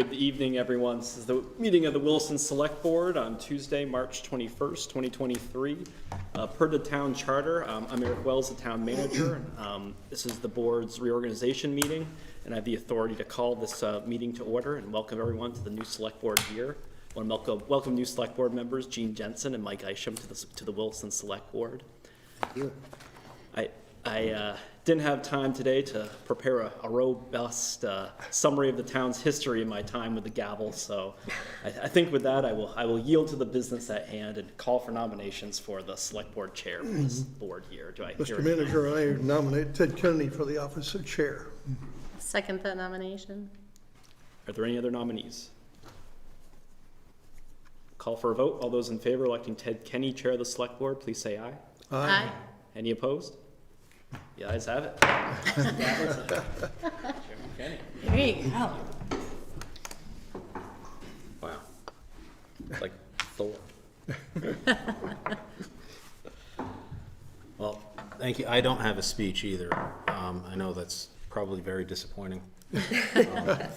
Good evening, everyone. This is the meeting of the Williston Selectboard on Tuesday, March 21st, 2023. Per the town charter, I'm Eric Wells, the town manager. This is the board's reorganization meeting, and I have the authority to call this meeting to order and welcome everyone to the new select board here. I want to welcome new select board members, Gene Jensen and Mike Isham, to the Williston Select Board. Thank you. I didn't have time today to prepare a robust summary of the town's history in my time with the gavel, so I think with that I will yield to the business at hand and call for nominations for the select board chair for this board here. Do I hear Mr. Manager, I nominate Ted Kennedy for the office of chair. Second that nomination. Are there any other nominees? Call for a vote. All those in favor of electing Ted Kenny chair of the select board, please say aye. Aye. Any opposed? The ayes have it. Chairman Kenny. There you go. Wow. Like Thor. Well, thank you. I don't have a speech either. I know that's probably very disappointing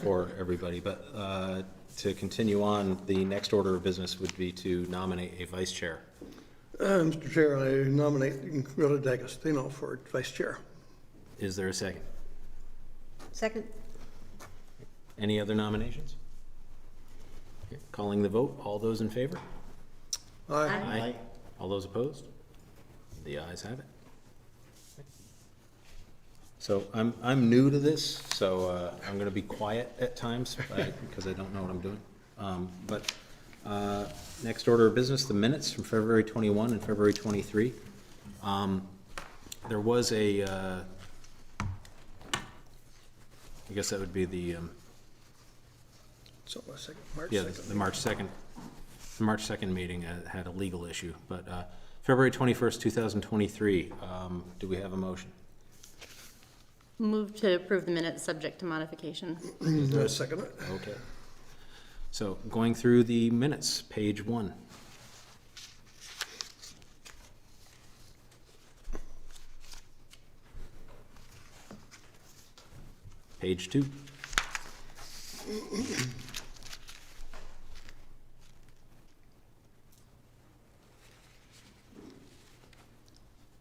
for everybody, but to continue on, the next order of business would be to nominate a vice chair. Mr. Chair, I nominate Rhoda D'Agostino for vice chair. Is there a second? Second. Any other nominations? Okay, calling the vote. All those in favor? Aye. Aye. All those opposed? The ayes have it. So I'm new to this, so I'm going to be quiet at times because I don't know what I'm doing. Next order of business, the minutes from February 21 and February 23. There was a, I guess that would be the, So, March yeah, 2nd. the March 2nd meeting had a legal issue, but February 21st, 2023, do we have a motion? Move to approve the minutes subject to modification. I second it. Okay. So going through the minutes, page 1. Page 2.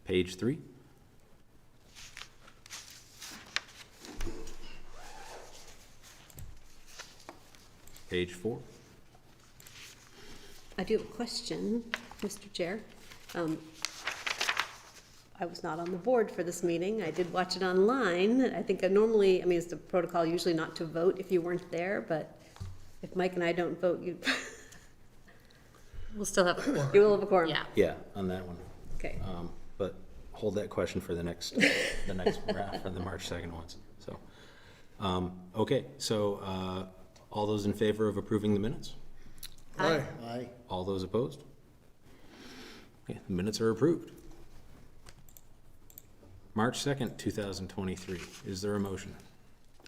Page 3. Page 4. I do have a question, Mr. Chair. I was not on the board for this meeting. I did watch it online. I think it's the protocol usually not to vote if you weren't there, but if Mike and I don't vote, you We'll still have a quorum. will have a quorum. Yeah. Yeah, on that one. Okay. But hold that question for the next round, for the March 2nd ones. So, okay, so all those in favor of approving the minutes? Aye. Aye. All those opposed? Okay, the minutes are approved. March 2nd, 2023. Is there a motion?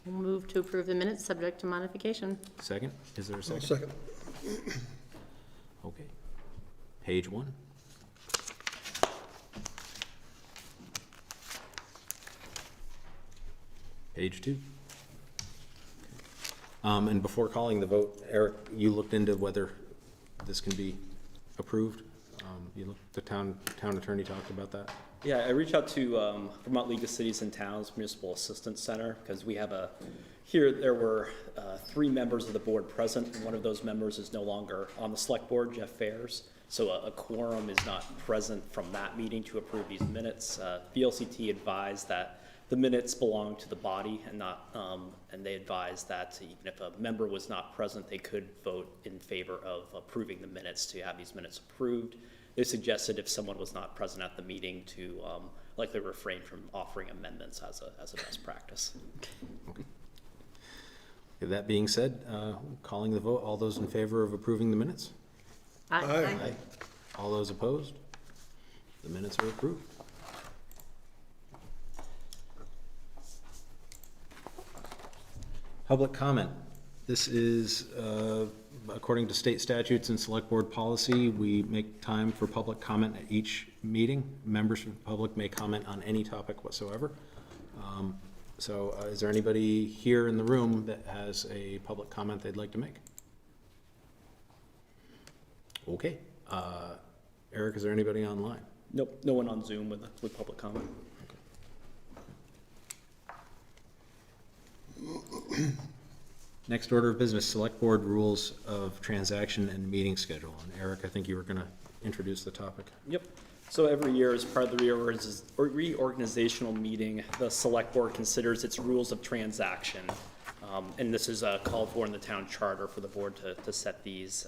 We'll move to approve the minutes subject to modification. Second? Is there a I'll second? second. Okay. Page 1. Page 2. And before calling the vote, Eric, you looked into whether this can be approved? The town attorney talked about that? Yeah, I reached out to Vermont League of Cities and Towns Municipal Assistance Center because we have there were 3 members of the board present, and one of those members is no longer on the select board, Jeff Fairs. So a quorum is not present from that meeting to approve these minutes. VLCT advised that the minutes belong to the body and not, and they advised that even if a member was not present, they could vote in favor of approving the minutes to have these minutes approved. They suggested if someone was not present at the meeting to likely refrain from offering amendments as a best practice. Okay. That being said, calling the vote, all those in favor of approving the minutes? Aye. All those opposed? The minutes are approved. Public comment. This is, according to state statutes and select board policy, we make time for public comment at each meeting. Members of the public may comment on any topic whatsoever. So is there anybody here in the room that has a public comment they'd like to make? Okay. Eric, is there anybody online? Nope, no one on Zoom with public comment. Next order of business, Select Board Rules of Transaction and Meeting Schedule. And Eric, I think you were going to introduce the topic. Yep. So every year, as part of the reorganizational meeting, the Select Board considers its rules of transaction. And this is called for in the town charter for the board to set these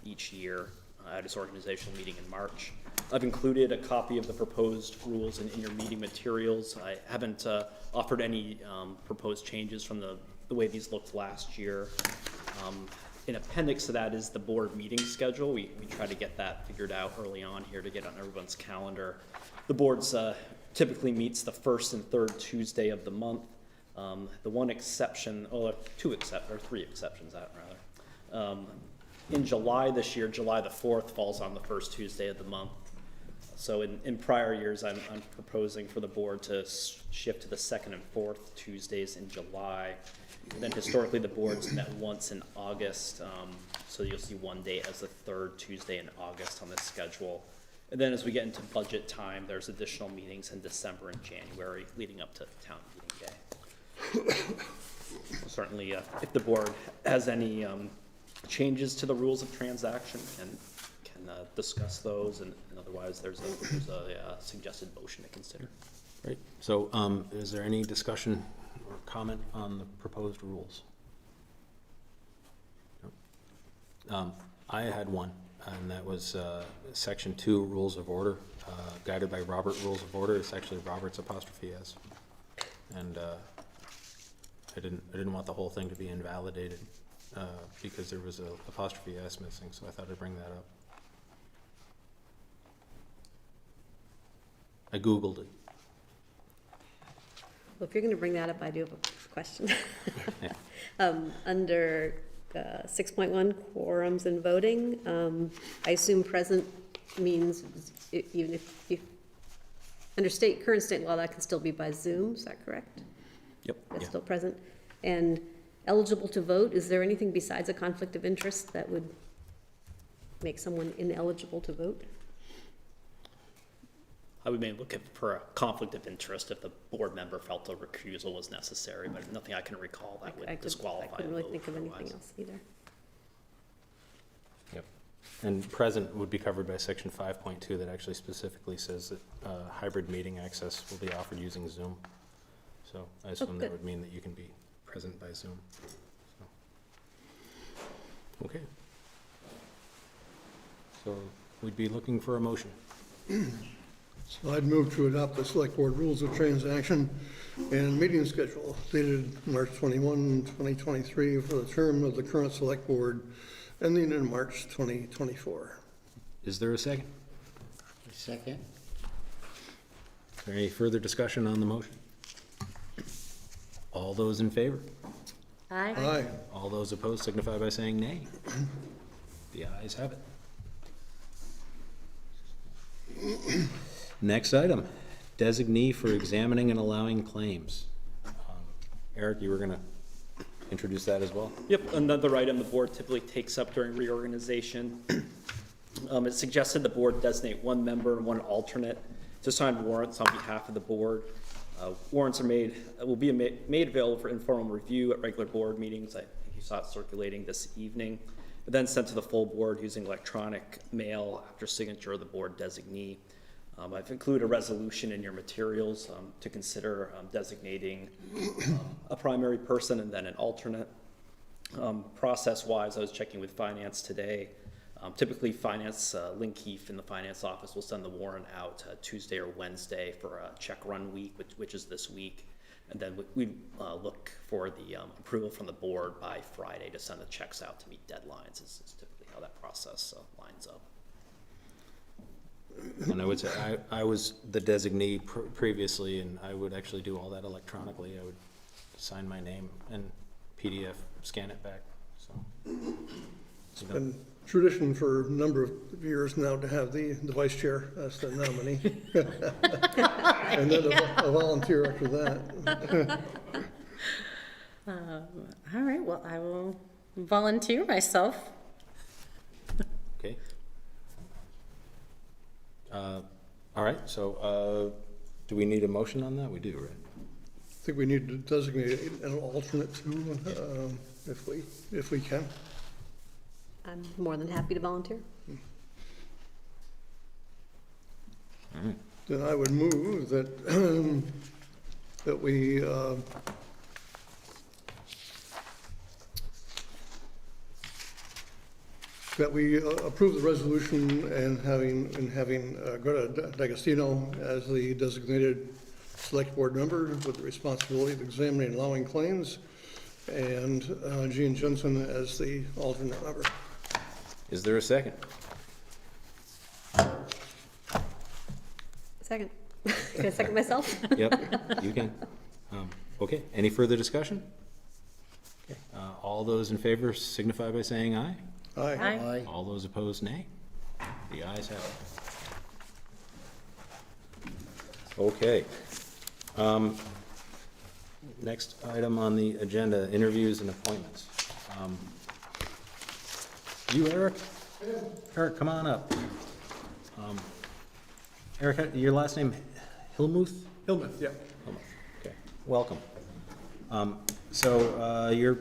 each year at its organizational meeting in March. I've included a copy of the proposed rules in your meeting materials. I haven't offered any proposed changes from the way these looked last year. An appendix to that is the board meeting schedule. We try to get that figured out early on here to get on everyone's calendar. The board's typically meets the first and third Tuesday of the month. The one exception, or three exceptions, rather. In July this year, July the 4th falls on the first Tuesday of the month. So in prior years, I'm proposing for the board to shift to the second and fourth Tuesdays in July. And then historically, the board's met once in August, so you'll see one day as the third Tuesday in August on this schedule. And then as we get into budget time, there's additional meetings in December and January leading up to town meeting day. Certainly, if the board has any changes to the rules of transaction, can discuss those, and otherwise there's a suggested motion to consider. Right. So is there any discussion or comment on the proposed rules? No. I had one, and that was Section 2, Rules of Order, guided by Robert Rules of Order. It's actually Robert's apostrophe S. And I didn't want the whole thing to be invalidated because there was a apostrophe S missing, so I thought I'd bring that up. I Googled it. Well, if you're going to bring that up, I do have a question. Under 6.1, quorums and voting, I assume present means even if under current state law, that can still be by Zoom, is that correct? Yep. That's still present. And eligible to vote, is there anything besides a conflict of interest that would make someone ineligible to vote? I would maybe look for a conflict of interest if the board member felt a recusal was necessary, but nothing I can recall that would disqualify. I couldn't really a vote think of anything otherwise. else either. Yep. And present would be covered by Section 5.2 that actually specifically says that hybrid meeting access will be offered using Zoom. So I assume that good. would mean that you can be present by Zoom. So. Okay. So we'd be looking for a motion. So I'd move to adopt the Select Board Rules of Transaction and Meeting Schedule dated March 21, 2023 for the term of the current Select Board ending in March 2024. Is there a second? Second. Is there any further discussion on the motion? All those in favor? Aye. Aye. All those opposed signify by saying nay. The ayes have it. Next item, designee for examining and allowing claims. Eric, you were going to introduce that as well? Yep, another item the board typically takes up during reorganization. It suggested the board designate one member and one alternate to sign warrants on behalf of the board. Warrants will be made available for informal review at regular board meetings. I think you saw it circulating this evening. Then sent to the full board using electronic mail after signature of the board designee. I've included a resolution in your materials to consider designating a primary person and then an alternate. Process-wise, I was checking with finance today. Typically, finance, Lynn Keefe in the finance office will send the warrant out Tuesday or Wednesday for a check run week, which is this week. And then we look for the approval from the board by Friday to send the checks out to meet deadlines. Is typically how that process lines up. And I would say, I was the designee previously, and I would actually do all that electronically. I would sign my name and PDF, scan it back, so. tradition for a number of years now to have the vice chair as the nominee. And then a volunteer after that. All right, well, I will volunteer myself. Okay. All right, so do we need a motion on that? We do, right? I think we need to designate an alternate too, if we can. I'm more than happy to volunteer. Then I would move that, that we, approve the resolution and having Greta D'Agostino as the designated select board member with the responsibility of examining and allowing claims, and Jean Jensen as the alternate member. Is there a second? Second. Can I second myself? Yep, you can. Okay, any further discussion? Okay, all those in favor signify by saying aye. Aye. Aye. All those opposed, nay. The ayes have it. Okay. Next item on the agenda, interviews and appointments. You, Eric? Eric, come on up. Eric, your last name Hillmuth? Hillmuth, yeah. Hillmuth, okay, welcome. So you're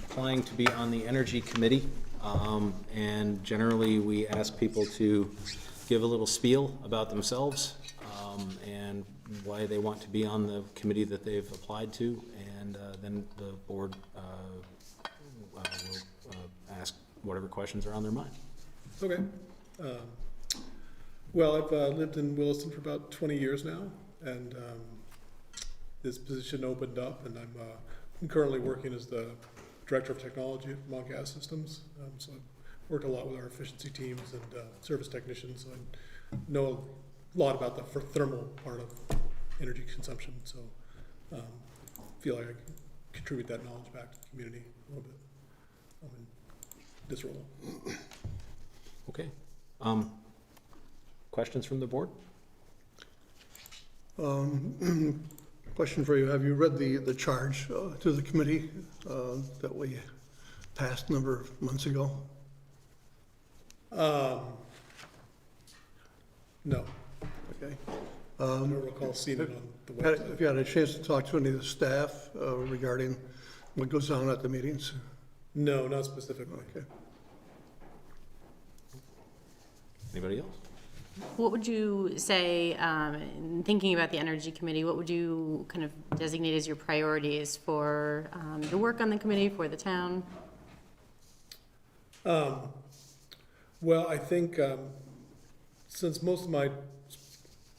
applying to be on the Energy Committee, and generally we ask people to give a little spiel about themselves and why they want to be on the committee that they've applied to, and then the board will ask whatever questions are on their mind. Okay. Well, I've lived in Williston for about 20 years now, and this position opened up, and I'm currently working as the Director of Technology at Vermont Gas Systems. So I've worked a lot with our efficiency teams and service technicians, so I know a lot about the thermal part of energy consumption, so feel like I can contribute that knowledge back to the community a little bit in this role. Okay. Questions from the board? Question for you, have you read the charge to the committee that we passed a number of months ago? No, Okay. I don't recall seeing it on the website. Have you had a chance to talk to any of the staff regarding what goes on at the meetings? No, not specifically. Okay. Anybody else? What would you say, in thinking about the Energy Committee, what would you kind of designate as your priorities for the work on the committee, for the town? Well, I think since most of my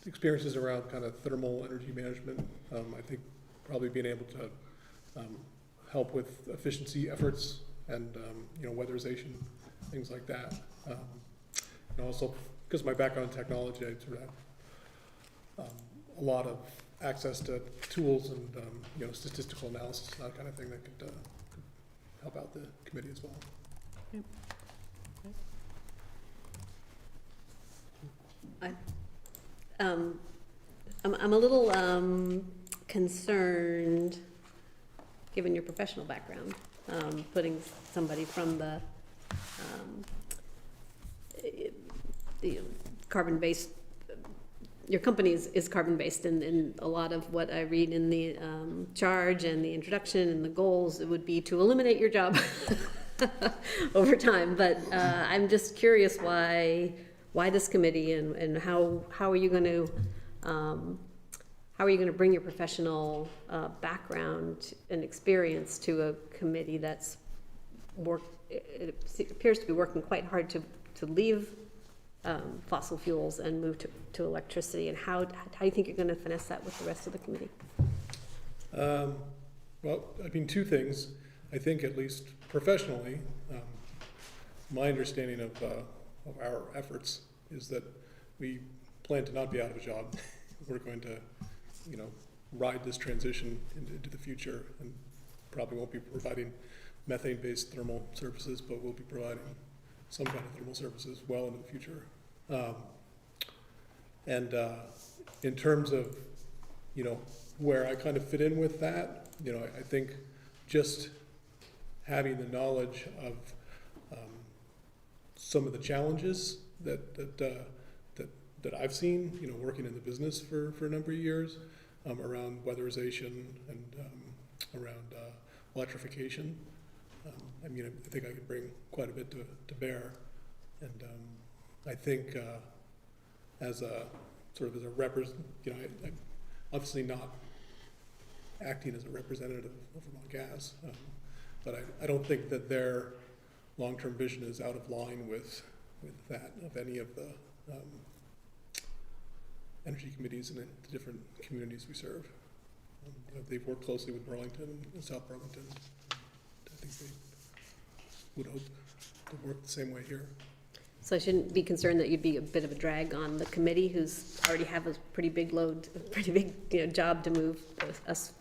experiences around kind of thermal energy management, I think probably being able to help with efficiency efforts and weatherization, things like that. And also, because of my background in technology, I sort of have a lot of access to tools and statistical analysis, that kind of thing that could help out the committee as well. Yep. I'm a little concerned, given your professional background, putting somebody from the carbon-based, your company is carbon-based, and a lot of what I read in the charge and the introduction and the goals, it would be to eliminate your job over time. But I'm just curious why this committee, and how are you going to bring your professional background and experience to a committee that's it appears to be working quite hard to leave fossil fuels and move to electricity, and how do you think you're going to finesse that with the rest of the committee? Well, I mean, two things. I think, at least professionally, my understanding of our efforts is that we plan to not be out of a job. We're going to, ride this transition into the future, and probably won't be providing methane-based thermal services, but we'll be providing some kind of thermal services well into the future. In terms of, you know, where I kind of fit in with that, you know, I think just having the knowledge of some of the challenges that I've seen, you know, working in the business for a number of years, around weatherization and around electrification. I mean, I think I could bring quite a bit to bear, and I think as a sort of as a you know, I'm obviously not acting as a representative of Vermont Gas, but I don't think that their long-term vision is out of line with that of any of the energy committees in the different communities we serve. You know, they've worked closely with Burlington and South Burlington. I think they would hope to work the same way here. So I shouldn't be concerned that you'd be a bit of a drag on the committee, who's already have a pretty big load, a pretty big, you know, job to move us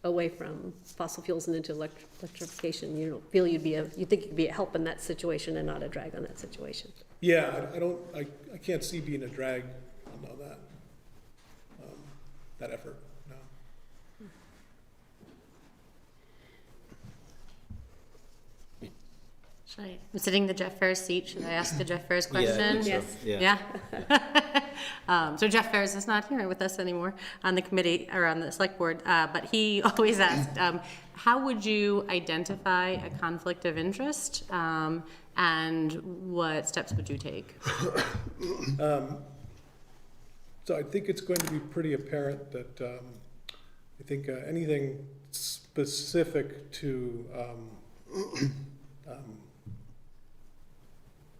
away from fossil fuels and into electrification. You don't feel you think you could be a help in that situation and not a drag on that situation. Yeah, I can't see being a drag on that effort, no. I'm sitting in the Jeff Ferris seat. Should I ask the Jeff Ferris question? I think so. Yes. Yeah. So Jeff Ferris is not here with us anymore on the committee or on the select board, but he always asked, how would you identify a conflict of interest, and what steps would you take? So I think it's going to be pretty apparent that I think anything specific to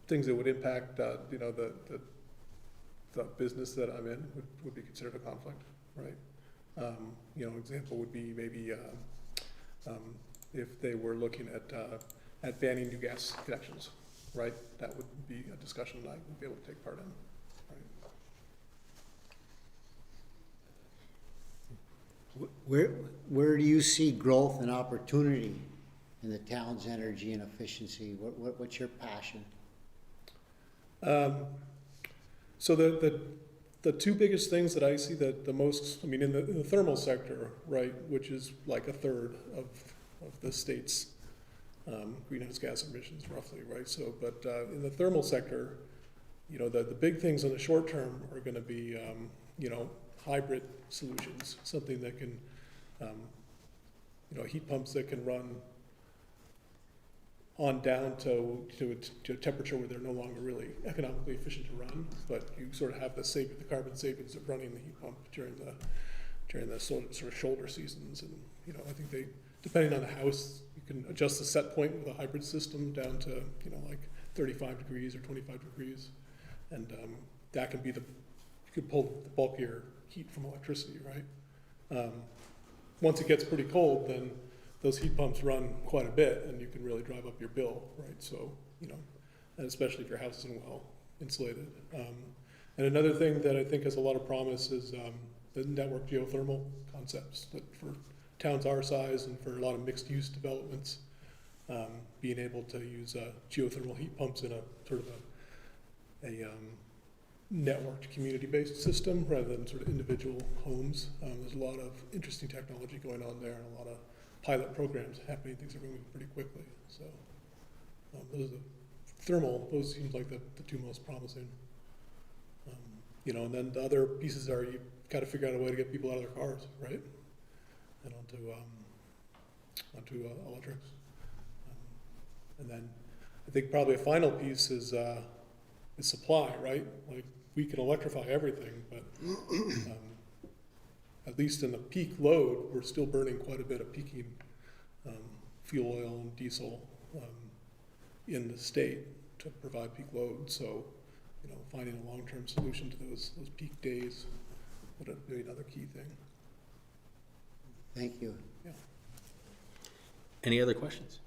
things that would impact, you know, the business that I'm in would be considered a conflict, right? You know, example would be maybe if they were looking at banning new gas connections, right? That would be a discussion that I would be able to take part in, right? Where do you see growth and opportunity in the town's energy and efficiency? What's your passion? So the two biggest things that I see that the most, I mean, in the thermal sector, right, which is like a third of the state's greenhouse gas emissions roughly, right? So, but in the thermal sector, you know, the big things in the short term are going to be, you know, hybrid solutions, something that can, you know, heat pumps that can run on down to a temperature where they're no longer really economically efficient to run, but you sort of have the carbon savings of running the heat pump during the sort of shoulder seasons. And, you know, I think they, depending on the house, you can adjust the set point with a hybrid system down to, you know, like 35 degrees or 25 degrees. And that can be you could pull the bulkier heat from electricity, right? Once it gets pretty cold, then those heat pumps run quite a bit, and you can really drive up your bill, right? So, you know, and especially if your house isn't well insulated. And another thing that I think has a lot of promise is the network geothermal concepts that for towns our size and for a lot of mixed-use developments, being able to use geothermal heat pumps in a sort of a networked community-based system rather than sort of individual homes. There's a lot of interesting technology going on there and a lot of pilot programs happening. Things are moving pretty quickly. So those those seem like the two most promising. You know, and then the other pieces are you've got to figure out a way to get people out of their cars, right? And onto electrics. And then I think probably a final piece is supply, right? Like we can electrify everything, but at least in the peak load, we're still burning quite a bit of peaking fuel oil and diesel in the state to provide peak load. So, you know, finding a long-term solution to those peak days would be another key thing. Thank you. Yeah. Any other questions?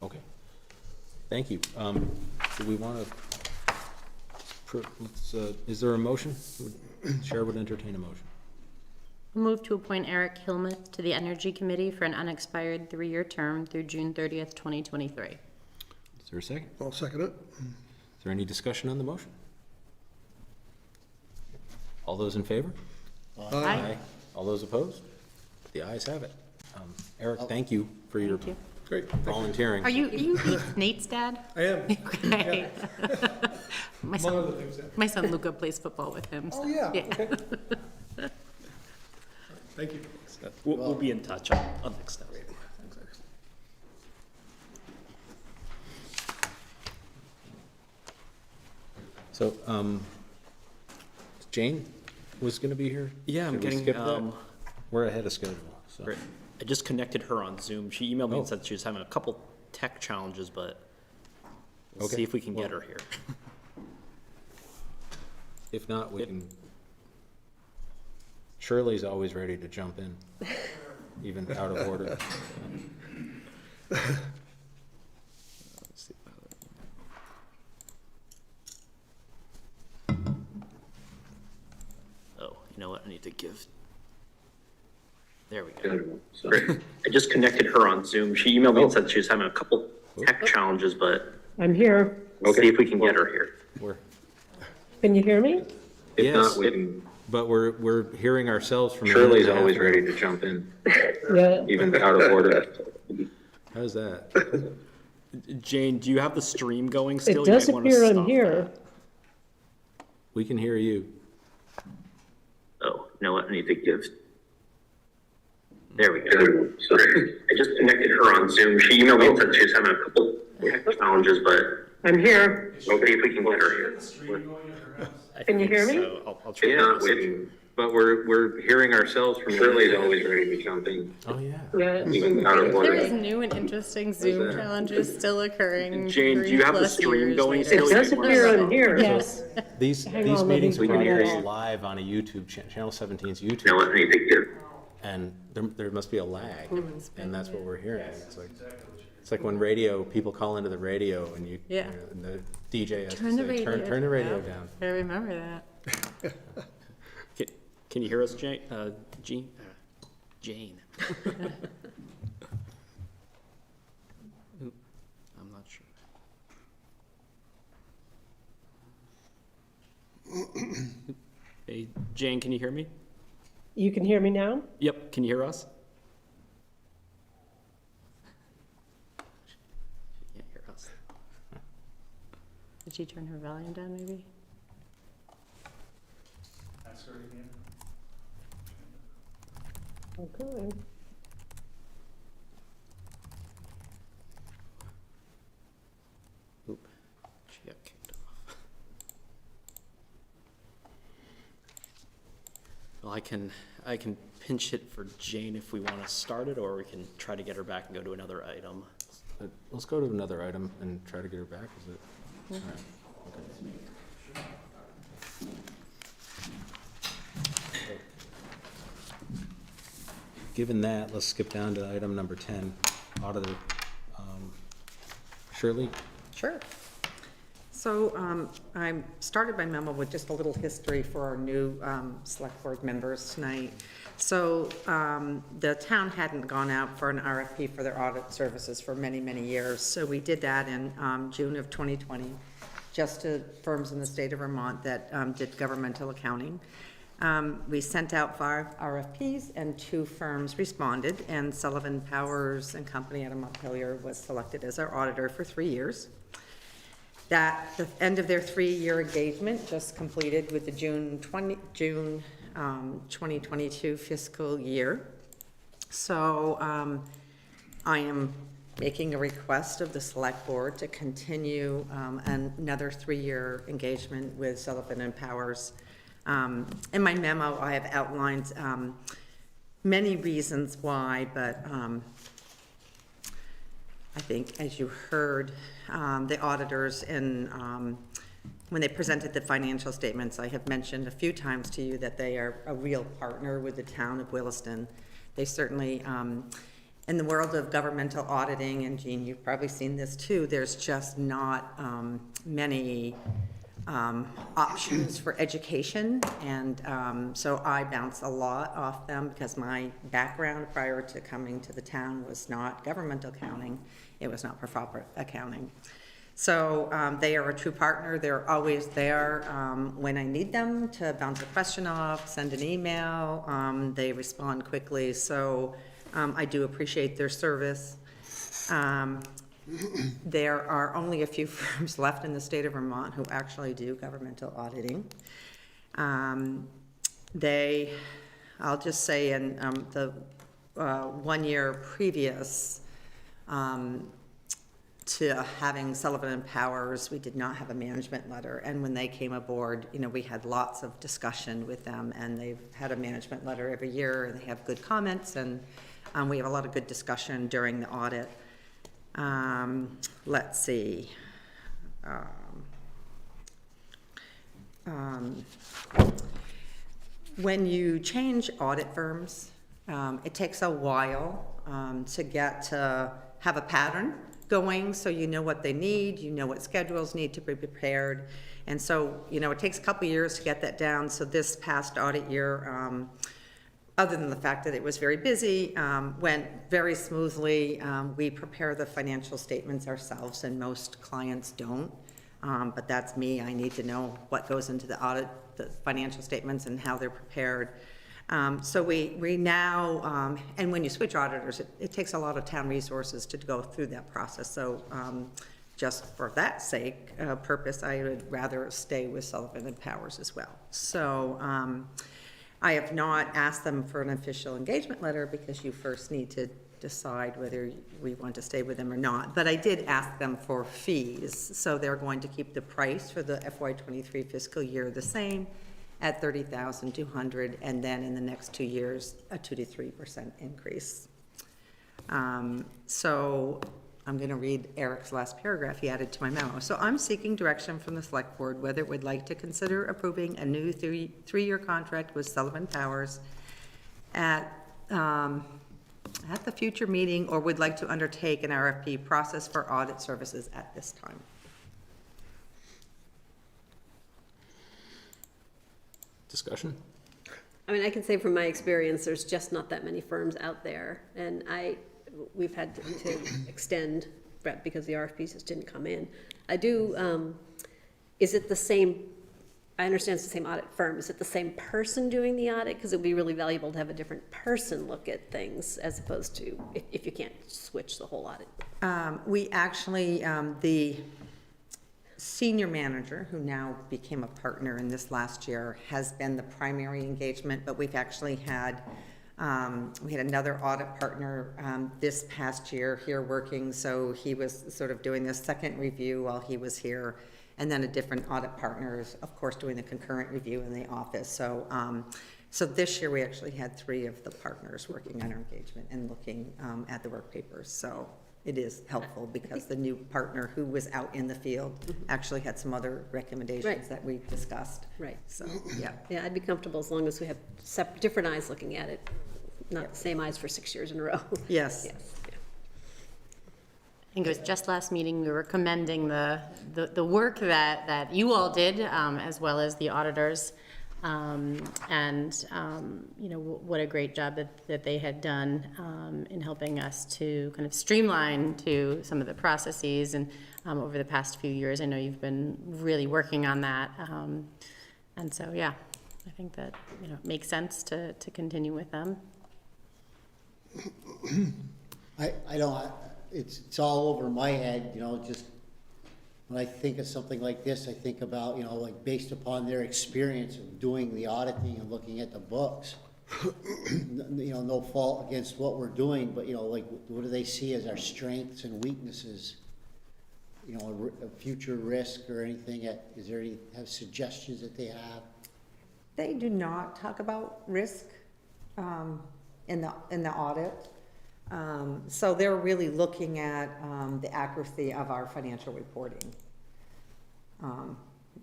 Okay. Thank you. Do we want to, is there a motion? Chair would entertain a motion. Move to appoint Eric Hillmuth to the Energy Committee for an unexpired 3-year term through June 30th, 2023. Is there a second? I'll second it. Is there any discussion on the motion? All those in favor? Aye. All those opposed? The ayes have it. Eric, thank you for your Thank you. Great. volunteering. Are you Nate's dad? I am. Okay. My Among other son, things, yeah. my son Luca plays football with him. so, Oh, yeah, okay. Thank you. We'll be in touch on next steps. So, Jane was gonna be here? Yeah, I'm Should we getting, skip that? We're ahead of schedule, so. Great. I just connected her on Zoom. She emailed me Oh. and said she was having a couple tech challenges, but we'll Okay. see if we can get Well- her here. If not, we can. Shirley's always ready to jump in, even out of order. Let's see. Oh, you know what? I need to give. There we go. Great. I just connected her on Zoom. She emailed me and said she was having a couple tech challenges, but I'm here. we'll see if we can get her here. We're, Can you hear me? yes, but we're hearing ourselves from. Shirley's always ready to jump in, Yeah. even out of order. How's that? Jane, do you have the stream going still? It You does might wanna appear I'm stop here. that. We can hear you. Oh, you know what? I need to give. There we go. I just connected her on Zoom. She emailed me and said she was having a couple tech challenges, but I'm here. we'll see if we can get her here. Can you hear me? So I'll try. Yeah, to But we're hearing ourselves from. Shirley's always ready to jump in, Oh, yeah. Yeah. even out of There is order. new and interesting Zoom challenges still occurring. Jane, do you have the 3+ stream years going later. still? It does appear I'm here. Yes. These Hang on, let meetings me are figure it broadcast out. live on a YouTube, Channel 17's You know YouTube, what? I need to give. and there must be a lag, Mm-hmm. and that's what we're hearing. It's like when people call into the radio and Yeah. and the DJ has to Turn the say, radio turn the radio down. down. I remember that. Can you hear us, Jane? Jean? Jane. Oop, I'm not sure. Hey, Jane, can you hear me? You can hear me now? Yep, can you hear us? She can't hear us. Did she turn her volume down, maybe? Okay. Oop, she got kicked off. Well, I can pinch hit for Jane if we want to start it, or we can try to get her back and go to another item. Let's go to another item and try to get her back, is it? All right, okay. Given that, let's skip down to item number 10, auditor. Shirley? Sure. So I started my memo with just a little history for our new select board members tonight. So the town hadn't gone out for an RFP for their audit services for many, many years. So we did that in June of 2020, just to firms in the state of Vermont that did governmental accounting. We sent out 5 RFPs and 2 firms responded, and Sullivan Powers and Company out of Montpelier was selected as our auditor for 3 years. That, the end of their 3-year engagement just completed with the June 2022 fiscal year. So I am making a request of the select board to continue another 3-year engagement with Sullivan and Powers. In my memo, I have outlined many reasons why, but I think, as you heard, the auditors when they presented the financial statements, I have mentioned a few times to you that they are a real partner with the town of Williston. They certainly, in the world of governmental auditing, and Jean, you've probably seen this too, there's just not many options for education, and so I bounce a lot off them because my background prior to coming to the town was not governmental accounting, it was not-for-profit accounting. So they are a true partner. They're always there when I need them to bounce a question off, send an email. They respond quickly, so I do appreciate their service. There are only a few firms left in the state of Vermont who actually do governmental auditing. I'll just say in the 1 year previous to having Sullivan and Powers, we did not have a management letter. And when they came aboard, you know, we had lots of discussion with them, and they've had a management letter every year, and they have good comments, and we have a lot of good discussion during the audit. Let's see. When you change audit firms, it takes a while to get to have a pattern going, so you know what they need, you know what schedules need to be prepared. And so, you know, it takes a couple years to get that down. So this past audit year, other than the fact that it was very busy, went very smoothly. We prepare the financial statements ourselves, and most clients don't. But that's me. I need to know what goes into the audit, the financial statements, and how they're prepared. So we now, and when you switch auditors, it takes a lot of town resources to go through that process. So just for that sake, purpose, I would rather stay with Sullivan and Powers as well. So I have not asked them for an official engagement letter, because you first need to decide whether we want to stay with them or not. But I did ask them for fees. So they're going to keep the price for the FY23 fiscal year the same at $30,200, and then in the next 2 years, a 2 to 3% increase. So I'm going to read Eric's last paragraph he added to my memo. So I'm seeking direction from the Select Board whether it would like to consider approving a new three-year contract with Sullivan Powers at the future meeting, or would like to undertake an RFP process for audit services at this time. Discussion? I mean, I can say from my experience, there's just not that many firms out there, and we've had to extend because the RFPs just didn't come in. I do, is it the same, I understand it's the same audit firm, is it the same person doing the audit? Because it would be really valuable to have a different person look at things, as opposed to, if you can't switch the whole audit. We actually, the senior manager, who now became a partner in this last year, has been the primary engagement, but we've actually had, we had another audit partner this past year here working, so he was sort of doing the second review while he was here, and then a different audit partner is, of course, doing the concurrent review in the office. So, so this year we actually had 3 of the partners working on our engagement and looking at the work papers. So it is helpful, because the new partner who was out in the field actually had some other recommendations that we discussed. Right. So, yeah. Yeah, I'd be comfortable as long as we have different eyes looking at it, not the same eyes for 6 years in a row. Yes. Yes. I think it was just last meeting, we were commending the work that you all did, as well as the auditors. You know, what a great job that they had done in helping us to kind of streamline to some of the processes. And over the past few years, I know you've been really working on that. And so, yeah, I think that, you know, it makes sense to continue with them. I don't, it's all over my head, you know, just when I think of something like this, I think about, you know, like based upon their experience of doing the auditing and looking at the books, you know, no fault against what we're doing, but, you know, like, what do they see as our strengths and weaknesses? You know, a future risk or anything, is there any, have suggestions that they have? They do not talk about risk in the audit. So they're really looking at the accuracy of our financial reporting,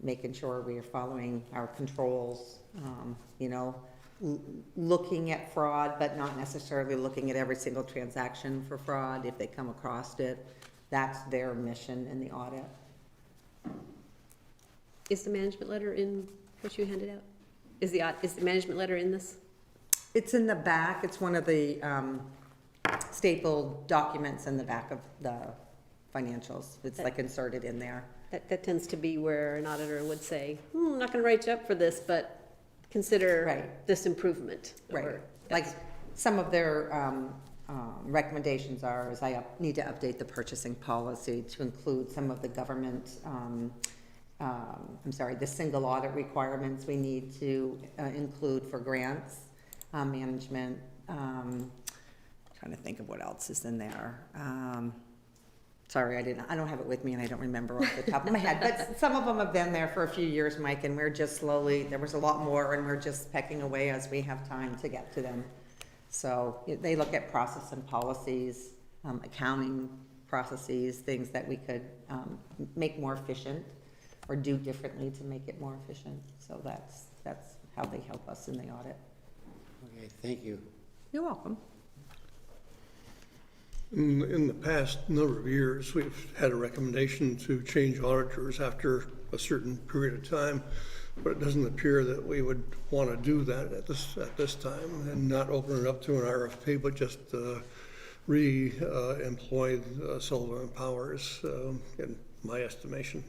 making sure we are following our controls, you know, looking at fraud, but not necessarily looking at every single transaction for fraud if they come across it. That's their mission in the audit. Is the management letter in what you handed out? Is the management letter in this? It's in the back. It's one of the stapled documents in the back of the financials. It's like inserted in there. That tends to be where an auditor would say, I'm not gonna write you up for this, but consider Right. this improvement. Right, or like, some of their recommendations are, is need to update the purchasing policy to include some of the government, the single audit requirements we need to include for grants, management, trying to think of what else is in there. Sorry, I don't have it with me and I don't remember off the top of my head, but some of them have been there for a few years, Mike, and we're just slowly, there was a lot more and we're just pecking away as we have time to get to them. So they look at process and policies, accounting processes, things that we could make more efficient or do differently to make it more efficient. So that's how they help us in the audit. Okay, thank you. You're welcome. In the past number of years, we've had a recommendation to change auditors after a certain period of time, but it doesn't appear that we would want to do that at this time and not open it up to an RFP, but just re-employ Sullivan and Powers, in my estimation.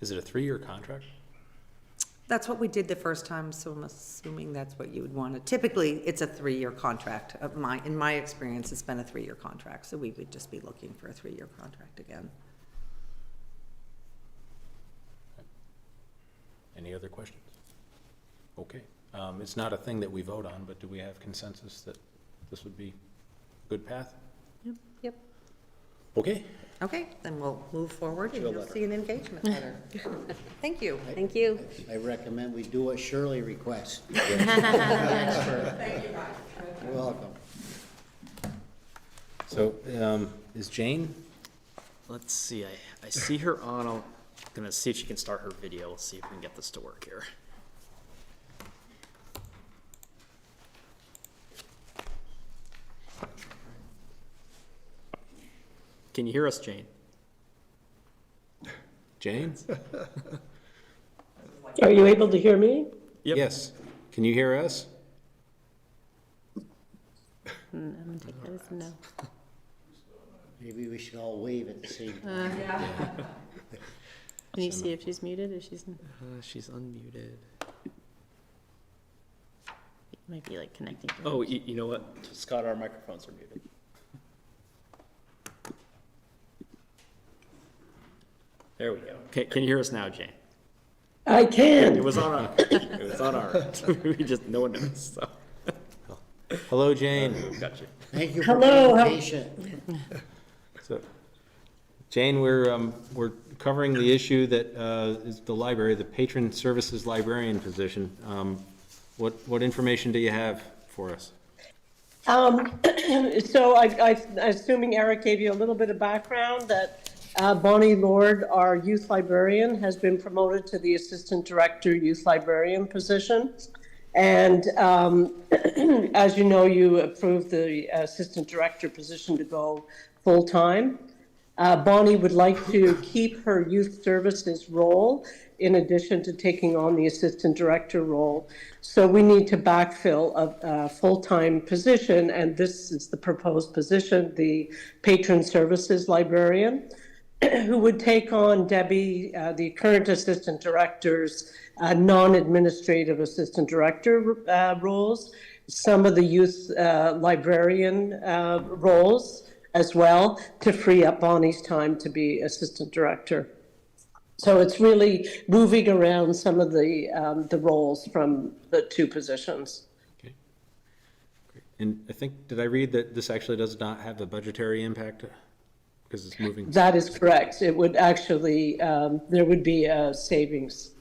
Is it a 3-year contract? That's what we did the first time, so I'm assuming that's what you would want to. Typically, it's a 3-year contract. In my experience, it's been a 3-year contract, so we would just be looking for a 3-year contract again. Any other questions? Okay. It's not a thing that we vote on, but do we have consensus that this would be a good path? Yep. Okay. Okay, then we'll move forward and you'll see an engagement letter. Thank you. Thank you. I recommend we do what Shirley requests. You're welcome. So, is Jane? Let's see, I see her on, I'm gonna see if she can start her video, let's see if we can get this to work here. Can you hear us, Jane? Jane? Are you able to hear me? Yep. Yes. Can you hear us? I'm gonna take that as a no. Maybe we should all wave at the same time. Can you see if she's muted, if she's, She's unmuted. it might be like connecting. to Oh, you know what, Scott, our microphones are muted. There we go. Can you hear us now, Jane? I can. It was on our, we just, no one noticed, so. Hello, Jane. Got you. Thank you for Hello, being how- patient. So, Jane, we're covering the issue that is the library, the patron services librarian position. What information do you have for us? So I'm assuming Eric gave you a little bit of background that Bonnie Lord, our youth librarian, has been promoted to the Assistant Director Youth Librarian position. And as you know, you approved the Assistant Director position to go full-time. Bonnie would like to keep her youth services role in addition to taking on the Assistant Director role. So we need to backfill a full-time position, and this is the proposed position, the Patron Services Librarian, who would take on Debbie, the current Assistant Director's non-administrative Assistant Director roles, some of the youth librarian roles as well, to free up Bonnie's time to be Assistant Director. So it's really moving around some of the roles from the two positions. Okay. Great. And I think, did I read that this actually does not have a budgetary impact? Because it's moving. That is correct. It would actually, there would be a savings.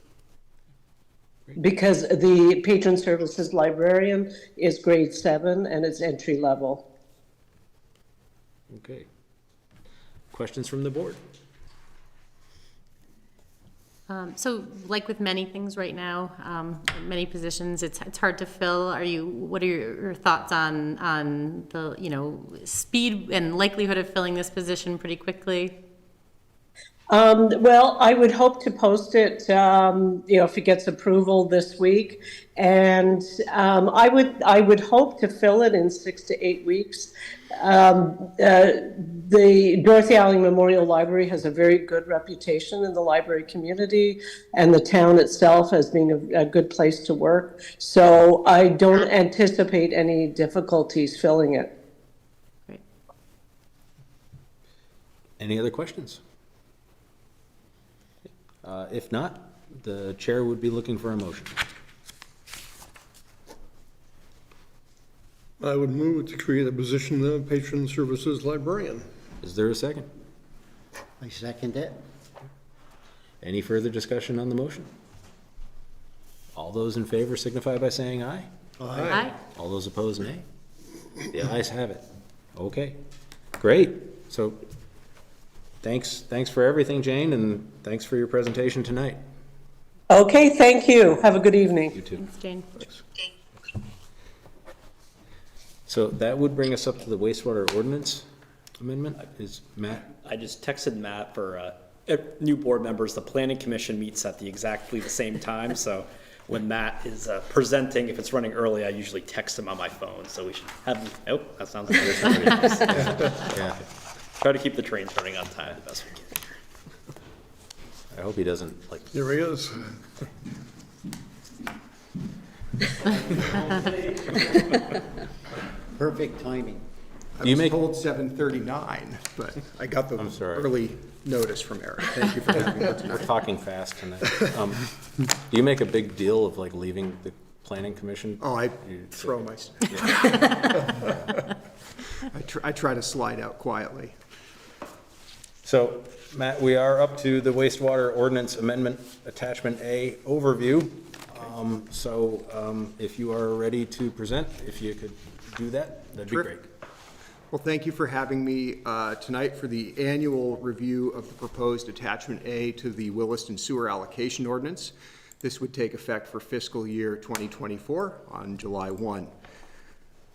Great. Because the Patron Services Librarian is grade 7 and it's entry level. Okay. Questions from the board? So like with many things right now, many positions, it's hard to fill. What are your thoughts on the, speed and likelihood of filling this position pretty quickly? Well, I would hope to post it, if it gets approval this week. And I would hope to fill it in 6 to 8 weeks. The Dorothy Alley Memorial Library has a very good reputation in the library community and the town itself as being a good place to work. So I don't anticipate any difficulties filling it. Great. Any other questions? If not, the chair would be looking for a motion. I would move to create a position of patron services librarian. Is there a second? I second it. Any further discussion on the motion? All those in favor signify by saying aye. Aye. All those opposed, nay. The ayes have it. Okay, great. So, thanks for everything, Jane, and thanks for your presentation tonight. Okay, thank you. Have a good evening. You too. Thanks, Jane. So that would bring us up to the wastewater ordinance amendment. Is Matt? I just texted Matt for new board members. The planning commission meets at exactly the same time, so when Matt is presenting, if it's running early, I usually text him on my phone, so we should have, oh, that sounds like there's somebody else. Yeah. Try to keep the trains running on time the best we can. I hope he doesn't like. There he is. Perfect timing. Do you make? I was told 7:39, but I got the I'm sorry. early notice from Eric. Thank you for having me We're tonight. talking fast tonight. Do you make a big deal of like leaving the planning commission? Oh, I You- throw my, I try to slide out quietly. So, Matt, we are up to the wastewater ordinance amendment attachment A overview. If you are ready to present, if you could do that, that'd be Sure. great. Well, thank you for having me tonight for the annual review of the proposed attachment A to the Williston Sewer Allocation Ordinance. This would take effect for fiscal year 2024 on July 1.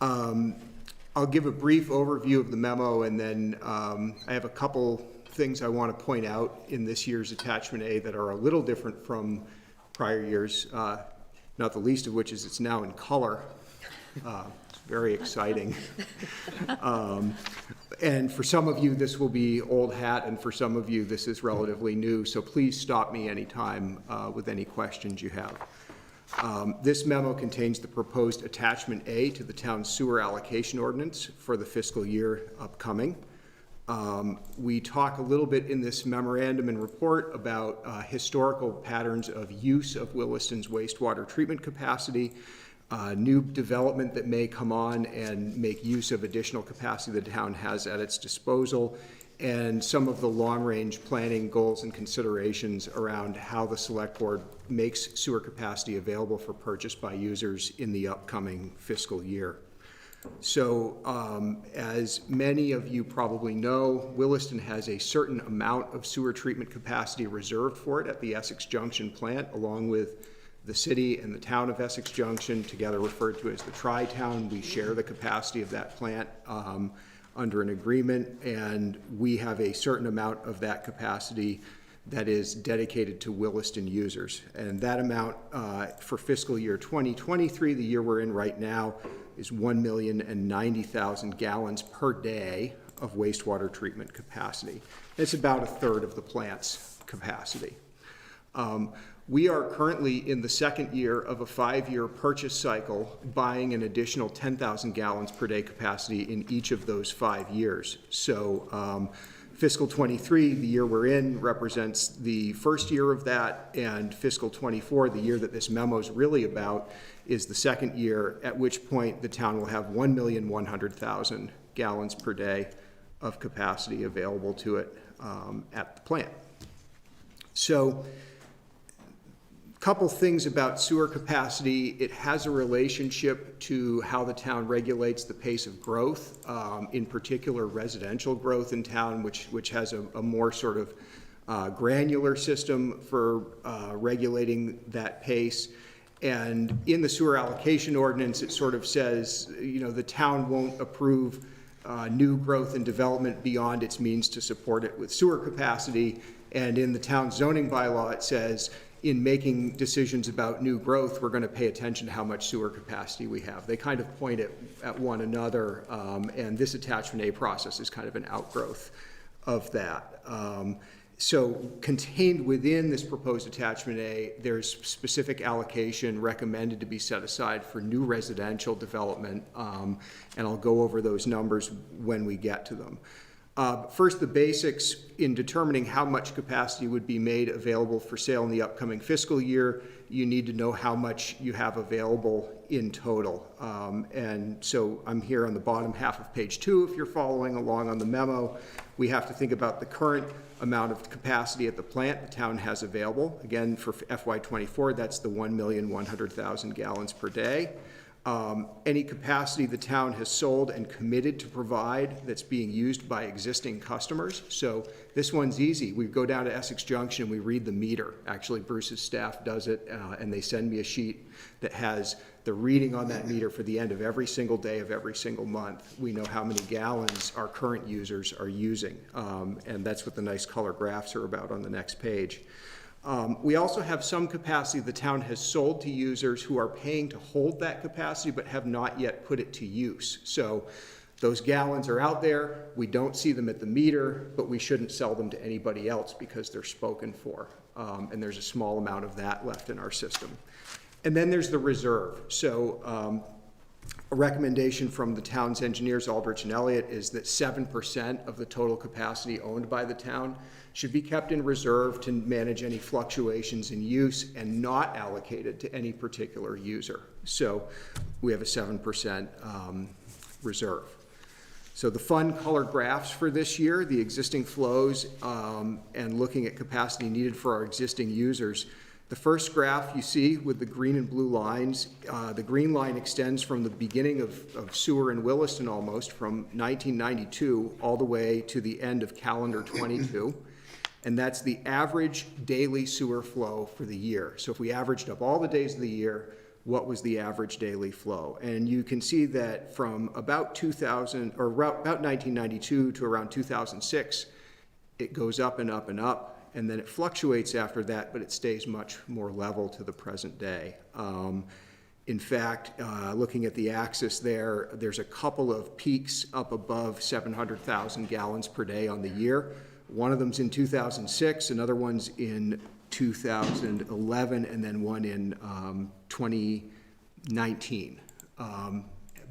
I'll give a brief overview of the memo, and then I have a couple things I want to point out in this year's attachment A that are a little different from prior years, not the least of which is it's now in color. It's very exciting. And for some of you, this will be old hat, and for some of you, this is relatively new, so please stop me anytime with any questions you have. This memo contains the proposed attachment A to the town sewer allocation ordinance for the fiscal year upcoming. We talk a little bit in this memorandum and report about historical patterns of use of Williston's wastewater treatment capacity, new development that may come on and make use of additional capacity the town has at its disposal, and some of the long-range planning goals and considerations around how the select board makes sewer capacity available for purchase by users in the upcoming fiscal year. So, as many of you probably know, Williston has a certain amount of sewer treatment capacity reserved for it at the Essex Junction plant, along with the city and the town of Essex Junction, together referred to as the Tri-Town. We share the capacity of that plant under an agreement, and we have a certain amount of that capacity that is dedicated to Williston users. And that amount for fiscal year 2023, the year we're in right now, is 1,090,000 gallons per day of wastewater treatment capacity. It's about a third of the plant's capacity. We are currently in the second year of a 5-year purchase cycle, buying an additional 10,000 gallons per day capacity in each of those 5 years. So fiscal 23, the year we're in, represents the first year of that, and fiscal 24, the year that this memo is really about, is the second year, at which point the town will have 1,100,000 gallons per day of capacity available to it at the plant. So, couple things about sewer capacity. It has a relationship to how the town regulates the pace of growth, in particular residential growth in town, which has a more sort of granular system for regulating that pace. And in the sewer allocation ordinance, it sort of says, you know, the town won't approve new growth and development beyond its means to support it with sewer capacity. And in the town zoning bylaw, it says, in making decisions about new growth, we're going to pay attention to how much sewer capacity we have. They kind of point at one another, and this attachment A process is kind of an outgrowth of that. So contained within this proposed attachment A, there's specific allocation recommended to be set aside for new residential development, and I'll go over those numbers when we get to them. First, the basics in determining how much capacity would be made available for sale in the upcoming fiscal year. You need to know how much you have available in total. And so I'm here on the bottom half of page 2 if you're following along on the memo. We have to think about the current amount of capacity at the plant the town has available. Again, for FY24, that's the 1,100,000 gallons per day. Any capacity the town has sold and committed to provide that's being used by existing customers. So this one's easy. We go down to Essex Junction, we read the meter. Actually, Bruce's staff does it, and they send me a sheet that has the reading on that meter for the end of every single day of every single month. We know how many gallons our current users are using, and that's what the nice color graphs are about on the next page. We also have some capacity the town has sold to users who are paying to hold that capacity but have not yet put it to use. So those gallons are out there, we don't see them at the meter, but we shouldn't sell them to anybody else because they're spoken for. And there's a small amount of that left in our system. And then there's the reserve. So a recommendation from the town's engineers, Aldrich and Elliott, is that 7% of the total capacity owned by the town should be kept in reserve to manage any fluctuations in use and not allocated to any particular user. So we have a 7% reserve. So the fun color graphs for this year, the existing flows, and looking at capacity needed for our existing users. The first graph you see with the green and blue lines, the green line extends from the beginning of sewer in Williston almost, from 1992 all the way to the end of calendar 22. And that's the average daily sewer flow for the year. So if we averaged up all the days of the year, what was the average daily flow? And you can see that from about 2000, or about 1992 to around 2006, it goes up and up and up, and then it fluctuates after that, but it stays much more level to the present day. In fact, looking at the axis there, there's a couple of peaks up above 700,000 gallons per day on the year. One of them's in 2006, another one's in 2011, and then one in 2019,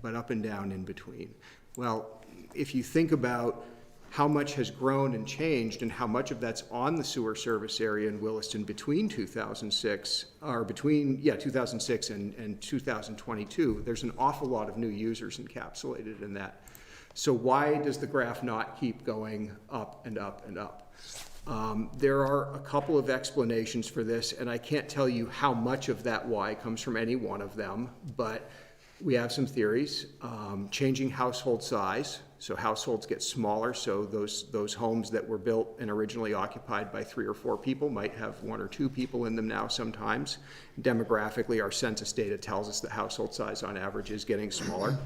but up and down in between. Well, if you think about how much has grown and changed and how much of that's on the sewer service area in Williston between 2006 and 2022, there's an awful lot of new users encapsulated in that. So why does the graph not keep going up and up and up? There are a couple of explanations for this, and I can't tell you how much of that why comes from any one of them, but we have some theories. Changing household size, so households get smaller, so those homes that were built and originally occupied by 3 or 4 people might have 1 or 2 people in them now sometimes. Demographically, our census data tells us that household size on average is getting smaller.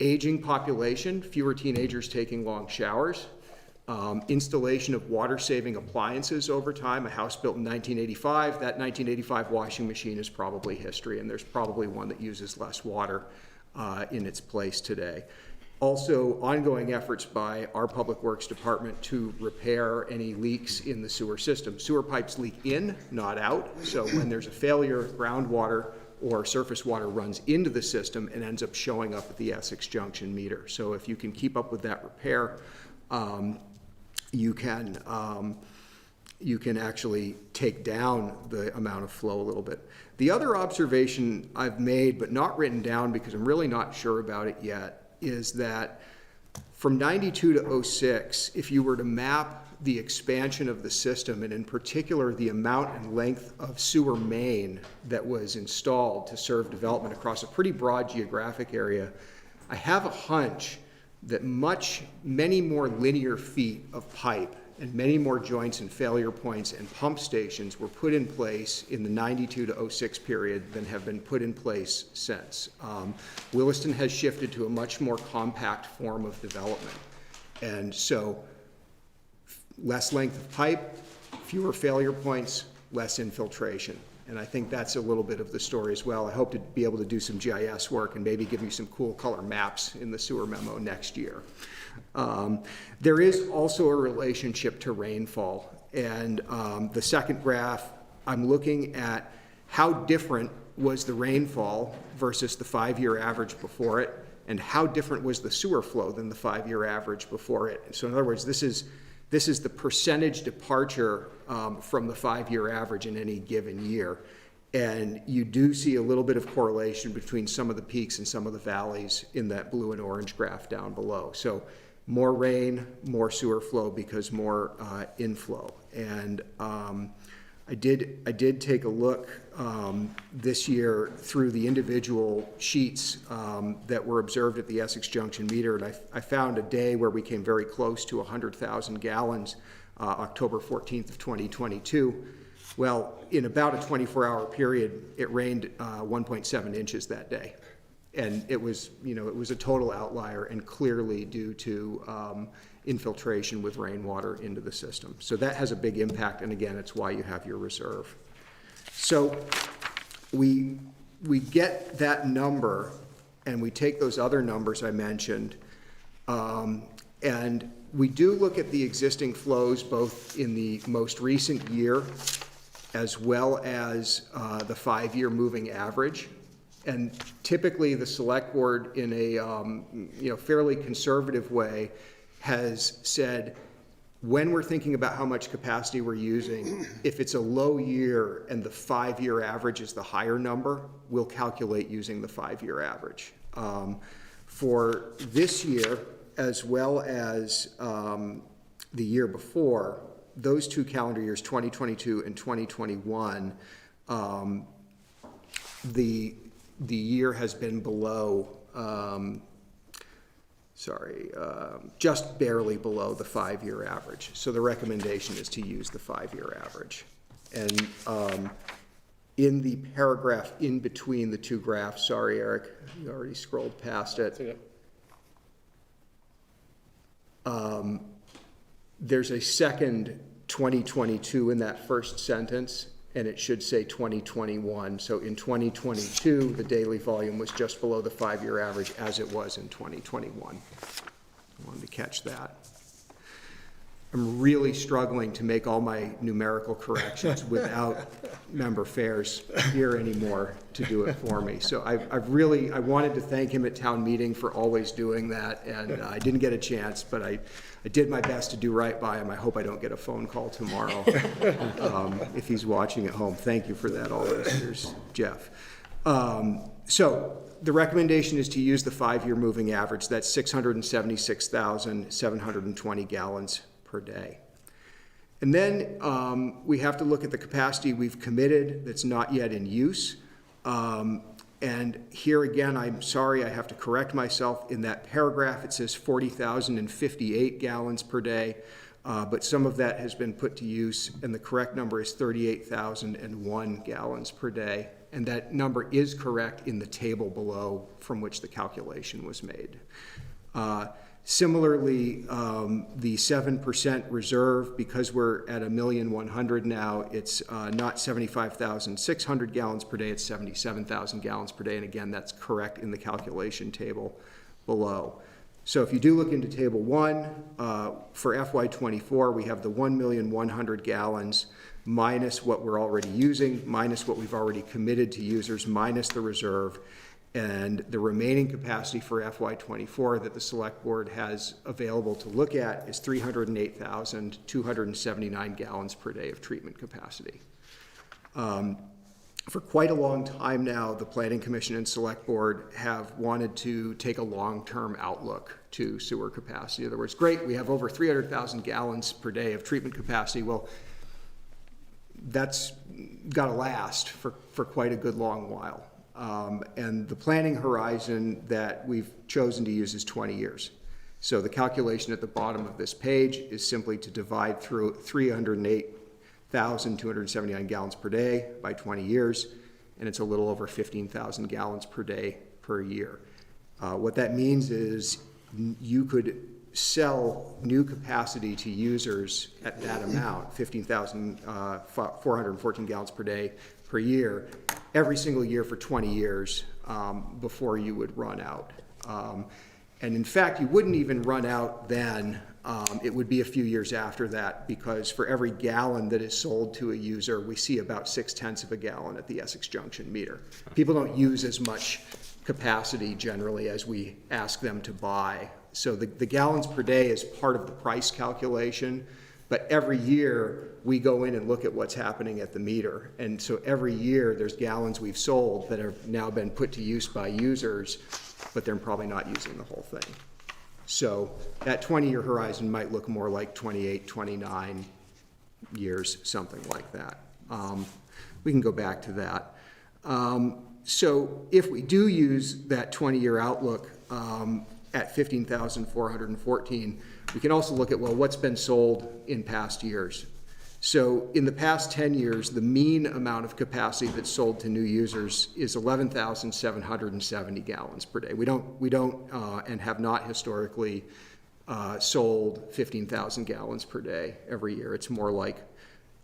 Aging population, fewer teenagers taking long showers. Installation of water-saving appliances over time. A house built in 1985, that 1985 washing machine is probably history, and there's probably one that uses less water in its place today. Also, ongoing efforts by our Public Works Department to repair any leaks in the sewer system. Sewer pipes leak in, not out, so when there's a failure, groundwater or surface water runs into the system and ends up showing up at the Essex Junction meter. So if you can keep up with that repair, you can actually take down the amount of flow a little bit. The other observation I've made, but not written down because I'm really not sure about it yet, is that from 92 to 06, if you were to map the expansion of the system, and in particular the amount and length of sewer main that was installed to serve development across a pretty broad geographic area, I have a hunch that many more linear feet of pipe and many more joints and failure points and pump stations were put in place in the 92 to 06 period than have been put in place since. Williston has shifted to a much more compact form of development. And so less length of pipe, fewer failure points, less infiltration. And I think that's a little bit of the story as well. I hope to be able to do some GIS work and maybe give you some cool color maps in the sewer memo next year. There is also a relationship to rainfall. And the second graph, I'm looking at how different was the rainfall versus the 5-year average before it, and how different was the sewer flow than the 5-year average before it. So in other words, this is the percentage departure from the 5-year average in any given year. And you do see a little bit of correlation between some of the peaks and some of the valleys in that blue and orange graph down below. So more rain, more sewer flow because more inflow. And I did take a look this year through the individual sheets that were observed at the Essex Junction meter, and I found a day where we came very close to 100,000 gallons, October 14th of 2022. Well, in about a 24-hour period, it rained 1.7 inches that day. And it was, it was a total outlier and clearly due to infiltration with rainwater into the system. So that has a big impact, and again, it's why you have your reserve. So we get that number, and we take those other numbers I mentioned, and we do look at the existing flows both in the most recent year as well as the 5-year moving average. And typically the select board in a fairly conservative way has said, when we're thinking about how much capacity we're using, if it's a low year and the 5-year average is the higher number, we'll calculate using the 5-year average. For this year, as well as the year before, those two calendar years, 2022 and 2021, the year has been below, just barely below the 5-year average. So the recommendation is to use the 5-year average. And in the paragraph in between the two graphs, sorry, Eric, you already scrolled past it. There's a second 2022 in that first sentence, and it should say 2021. So in 2022, the daily volume was just below the 5-year average as it was in 2021. I wanted to catch that. I'm really struggling to make all my numerical corrections without member Fairs here anymore to do it for me. So I wanted to thank him at town meeting for always doing that, and I didn't get a chance, but I did my best to do right by him. I hope I don't get a phone call tomorrow if he's watching at home. Thank you for that all those years, Jeff. So the recommendation is to use the 5-year moving average. That's 676,720 gallons per day. And then we have to look at the capacity we've committed that's not yet in use. And here again, I'm sorry, I have to correct myself. In that paragraph, it says 40,058 gallons per day, but some of that has been put to use, and the correct number is 38,001 gallons per day. And that number is correct in the table below from which the calculation was made. Similarly, the 7% reserve, because we're at 1,100,000 now, it's not 75,600 gallons per day, it's 77,000 gallons per day. And again, that's correct in the calculation table below. So if you do look into table 1, for FY24, we have the 1,100,000 gallons minus what we're already using, minus what we've already committed to users, minus the reserve. And the remaining capacity for FY24 that the select board has available to look at is 308,279 gallons per day of treatment capacity. For quite a long time now, the Planning Commission and Select Board have wanted to take a long-term outlook to sewer capacity. In other words, great, we have over 300,000 gallons per day of treatment capacity. Well, that's got to last for quite a good long while. And the planning horizon that we've chosen to use is 20 years. So the calculation at the bottom of this page is simply to divide through 308,279 gallons per day by 20 years, and it's a little over 15,000 gallons per day per year. What that means is you could sell new capacity to users at that amount, 15,414 gallons per day per year, every single year for 20 years before you would run out. And in fact, you wouldn't even run out then. It would be a few years after that, because for every gallon that is sold to a user, we see about 0.6 of a gallon at the Essex Junction meter. People don't use as much capacity generally as we ask them to buy. So the gallons per day is part of the price calculation, but every year we go in and look at what's happening at the meter. And so every year there's gallons we've sold that have now been put to use by users, but they're probably not using the whole thing. So that 20-year horizon might look more like 28, 29 years, something like that. We can go back to that. So if we do use that 20-year outlook at 15,414, we can also look at, well, what's been sold in past years. So in the past 10 years, the mean amount of capacity that's sold to new users is 11,770 gallons per day. We don't and have not historically sold 15,000 gallons per day every year. It's more like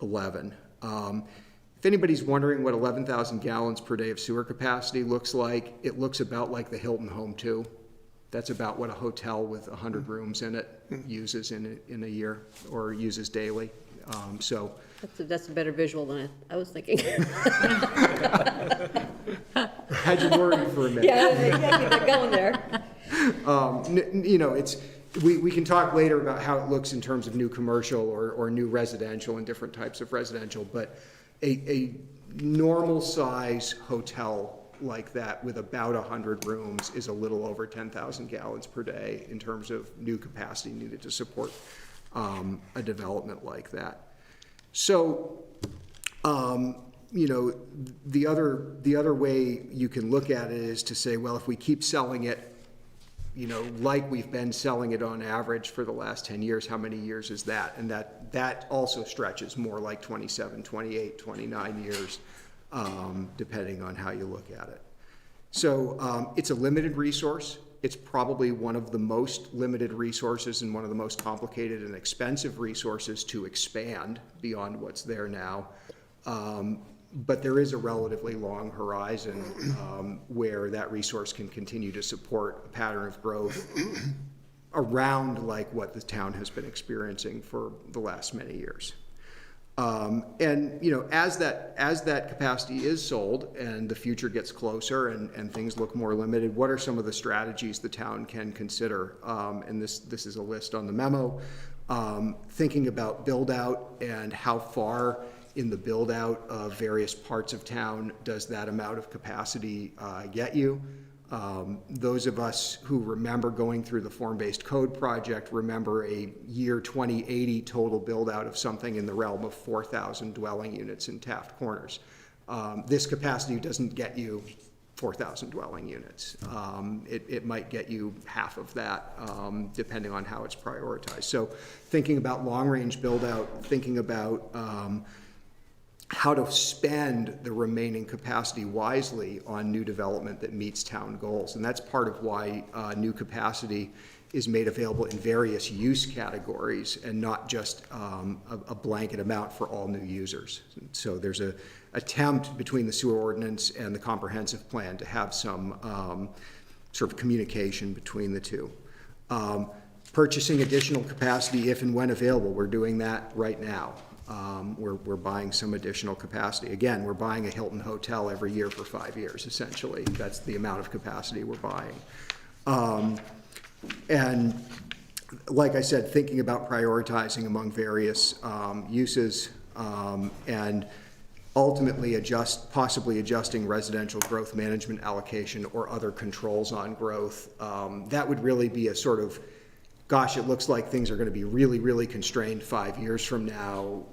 11. If anybody's wondering what 11,000 gallons per day of sewer capacity looks like, it looks about like the Hilton Home 2. That's about what a hotel with 100 rooms in it uses in a year, or uses daily. So That's a better visual than I was thinking. had you worried for a minute. Yeah, keep going there. You know, we can talk later about how it looks in terms of new commercial or new residential and different types of residential, but a normal size hotel like that with about 100 rooms is a little over 10,000 gallons per day in terms of new capacity needed to support a development like that. So, you know, the other way you can look at it is to say, well, if we keep selling it, you know, like we've been selling it on average for the last 10 years, how many years is that? And that also stretches more like 27, 28, 29 years, depending on how you look at it. So it's a limited resource. It's probably one of the most limited resources and one of the most complicated and expensive resources to expand beyond what's there now. But there is a relatively long horizon where that resource can continue to support a pattern of growth around like what the town has been experiencing for the last many years. And you know, as that capacity is sold and the future gets closer and things look more limited, what are some of the strategies the town can consider? And this is a list on the memo. Thinking about build out and how far in the build out of various parts of town does that amount of capacity get you? Those of us who remember going through the form-based code project remember a year 2080 total build out of something in the realm of 4,000 dwelling units in Taft Corners. This capacity doesn't get you 4,000 dwelling units. It might get you half of that, depending on how it's prioritized. So thinking about long-range build out, thinking about how to spend the remaining capacity wisely on new development that meets town goals. And that's part of why new capacity is made available in various use categories and not just a blanket amount for all new users. So there's an attempt between the sewer ordinance and the comprehensive plan to have some sort of communication between the two. Purchasing additional capacity if and when available. We're doing that right now. We're buying some additional capacity. Again, we're buying a Hilton hotel every year for 5 years, essentially. That's the amount of capacity we're buying. And like I said, thinking about prioritizing among various uses and ultimately possibly adjusting residential growth management allocation or other controls on growth. That would really be a sort of, gosh, it looks like things are going to be really, really constrained 5 years from now.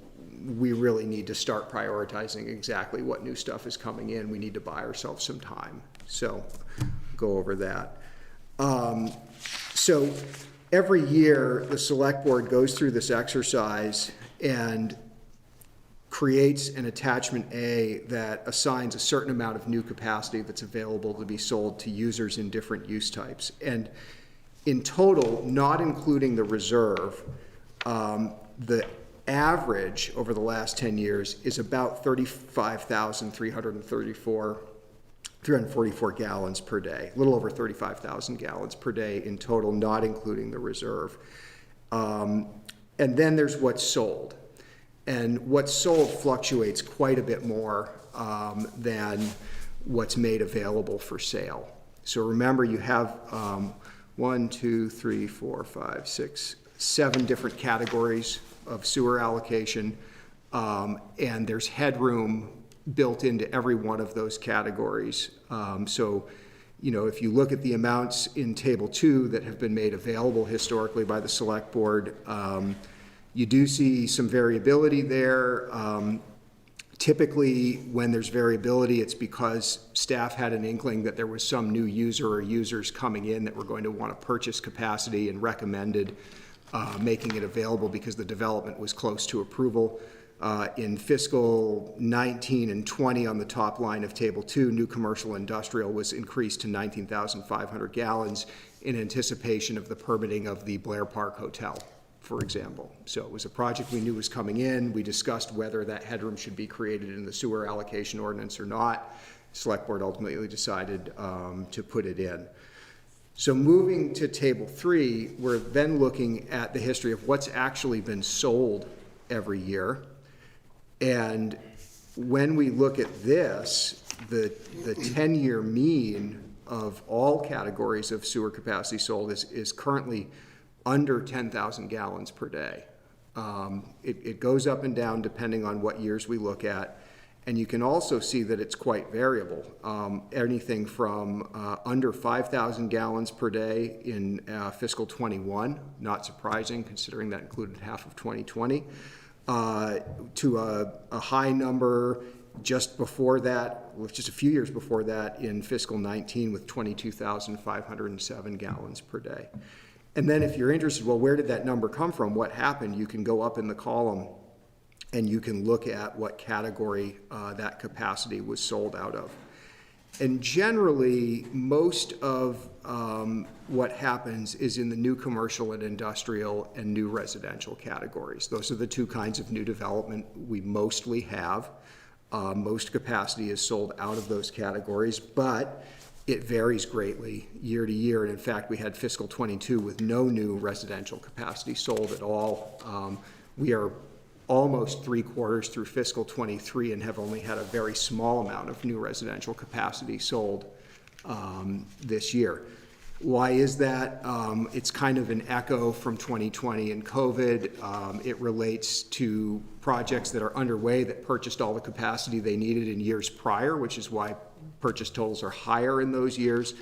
We really need to start prioritizing exactly what new stuff is coming in. We need to buy ourselves some time. So go over that. So every year, the select board goes through this exercise and creates an attachment A that assigns a certain amount of new capacity that's available to be sold to users in different use types. And in total, not including the reserve, the average over the last 10 years is about 344 gallons per day, a little over 35,000 gallons per day in total, not including the reserve. And then there's what's sold. And what's sold fluctuates quite a bit more than what's made available for sale. So remember, you have 7 different categories of sewer allocation, and there's headroom built into every one of those categories. So, you know, if you look at the amounts in Table 2 that have been made available historically by the Select Board, you do see some variability there. Typically, when there's variability, it's because staff had an inkling that there was some new user or users coming in that were going to want to purchase capacity and recommended making it available because the development was close to approval. In fiscal 19 and 20 on the top line of Table 2, new commercial industrial was increased to 19,500 gallons in anticipation of the permitting of the Blair Park Hotel, for example. So it was a project we knew was coming in. We discussed whether that headroom should be created in the sewer allocation ordinance or not. Select Board ultimately decided to put it in. So moving to Table 3, we're then looking at the history of what's actually been sold every year. And when we look at this, the 10-year mean of all categories of sewer capacity sold is currently under 10,000 gallons per day. It goes up and down depending on what years we look at. And you can also see that it's quite variable. Anything from under 5,000 gallons per day in fiscal 21, not surprising considering that included half of 2020, to a high number just before that, just a few years before that in fiscal 19 with 22,507 gallons per day. And then if you're interested, well, where did that number come from? What happened? You can go up in the column and you can look at what category that capacity was sold out of. And generally, most of what happens is in the new commercial and industrial and new residential categories. Those are the two kinds of new development we mostly have. Most capacity is sold out of those categories, but it varies greatly year to year. And in fact, we had fiscal 22 with no new residential capacity sold at all. We are almost 3/4 through fiscal 23 and have only had a very small amount of new residential capacity sold this year. Why is that? It's kind of an echo from 2020 and COVID. It relates to projects that are underway that purchased all the capacity they needed in years prior, which is why purchase totals are higher in those years.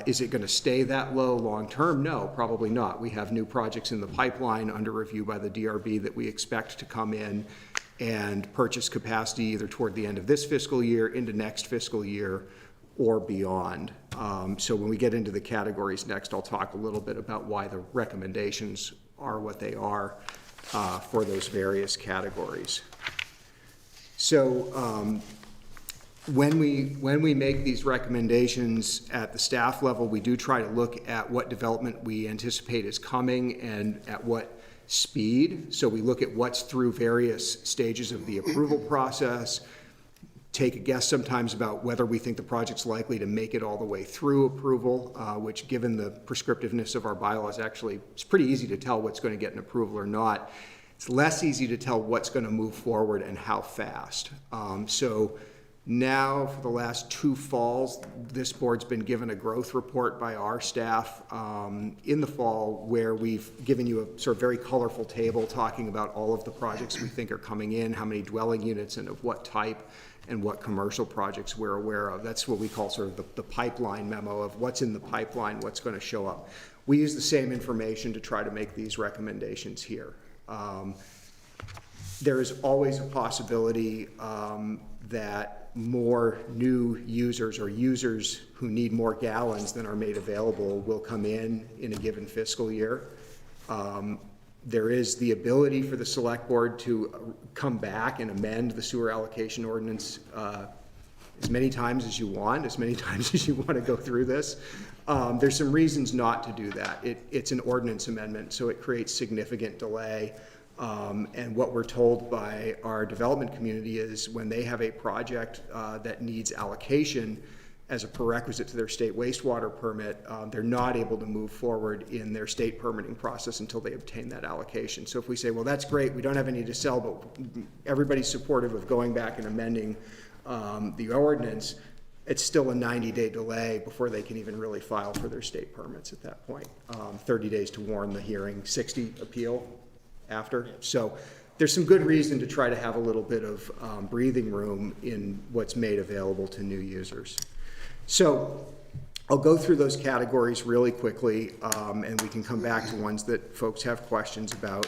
Is it going to stay that low long term? No, probably not. We have new projects in the pipeline under review by the DRB that we expect to come in and purchase capacity either toward the end of this fiscal year, into next fiscal year, or beyond. So when we get into the categories next, I'll talk a little bit about why the recommendations are what they are for those various categories. So when we make these recommendations at the staff level, we do try to look at what development we anticipate is coming and at what speed. So we look at what's through various stages of the approval process, take a guess sometimes about whether we think the project's likely to make it all the way through approval, which given the prescriptiveness of our bylaws, actually, it's pretty easy to tell what's going to get an approval or not. It's less easy to tell what's going to move forward and how fast. So now, for the last 2 falls, this board's been given a growth report by our staff in the fall where we've given you a sort of very colorful table talking about all of the projects we think are coming in, how many dwelling units and of what type, and what commercial projects we're aware of. That's what we call sort of the pipeline memo of what's in the pipeline, what's going to show up. We use the same information to try to make these recommendations here. There is always a possibility that more new users or users who need more gallons than are made available will come in a given fiscal year. There is the ability for the select board to come back and amend the sewer allocation ordinance as many times as you want, as many times as you want to go through this. There's some reasons not to do that. It's an ordinance amendment, so it creates significant delay. And what we're told by our development community is when they have a project that needs allocation as a prerequisite to their state wastewater permit, they're not able to move forward in their state permitting process until they obtain that allocation. So if we say, well, that's great, we don't have any to sell, but everybody's supportive of going back and amending the ordinance, it's still a 90-day delay before they can even really file for their state permits at that point. 30 days to warn the hearing, 60 appeal after. So there's some good reason to try to have a little bit of breathing room in what's made available to new users. So I'll go through those categories really quickly, and we can come back to ones that folks have questions about.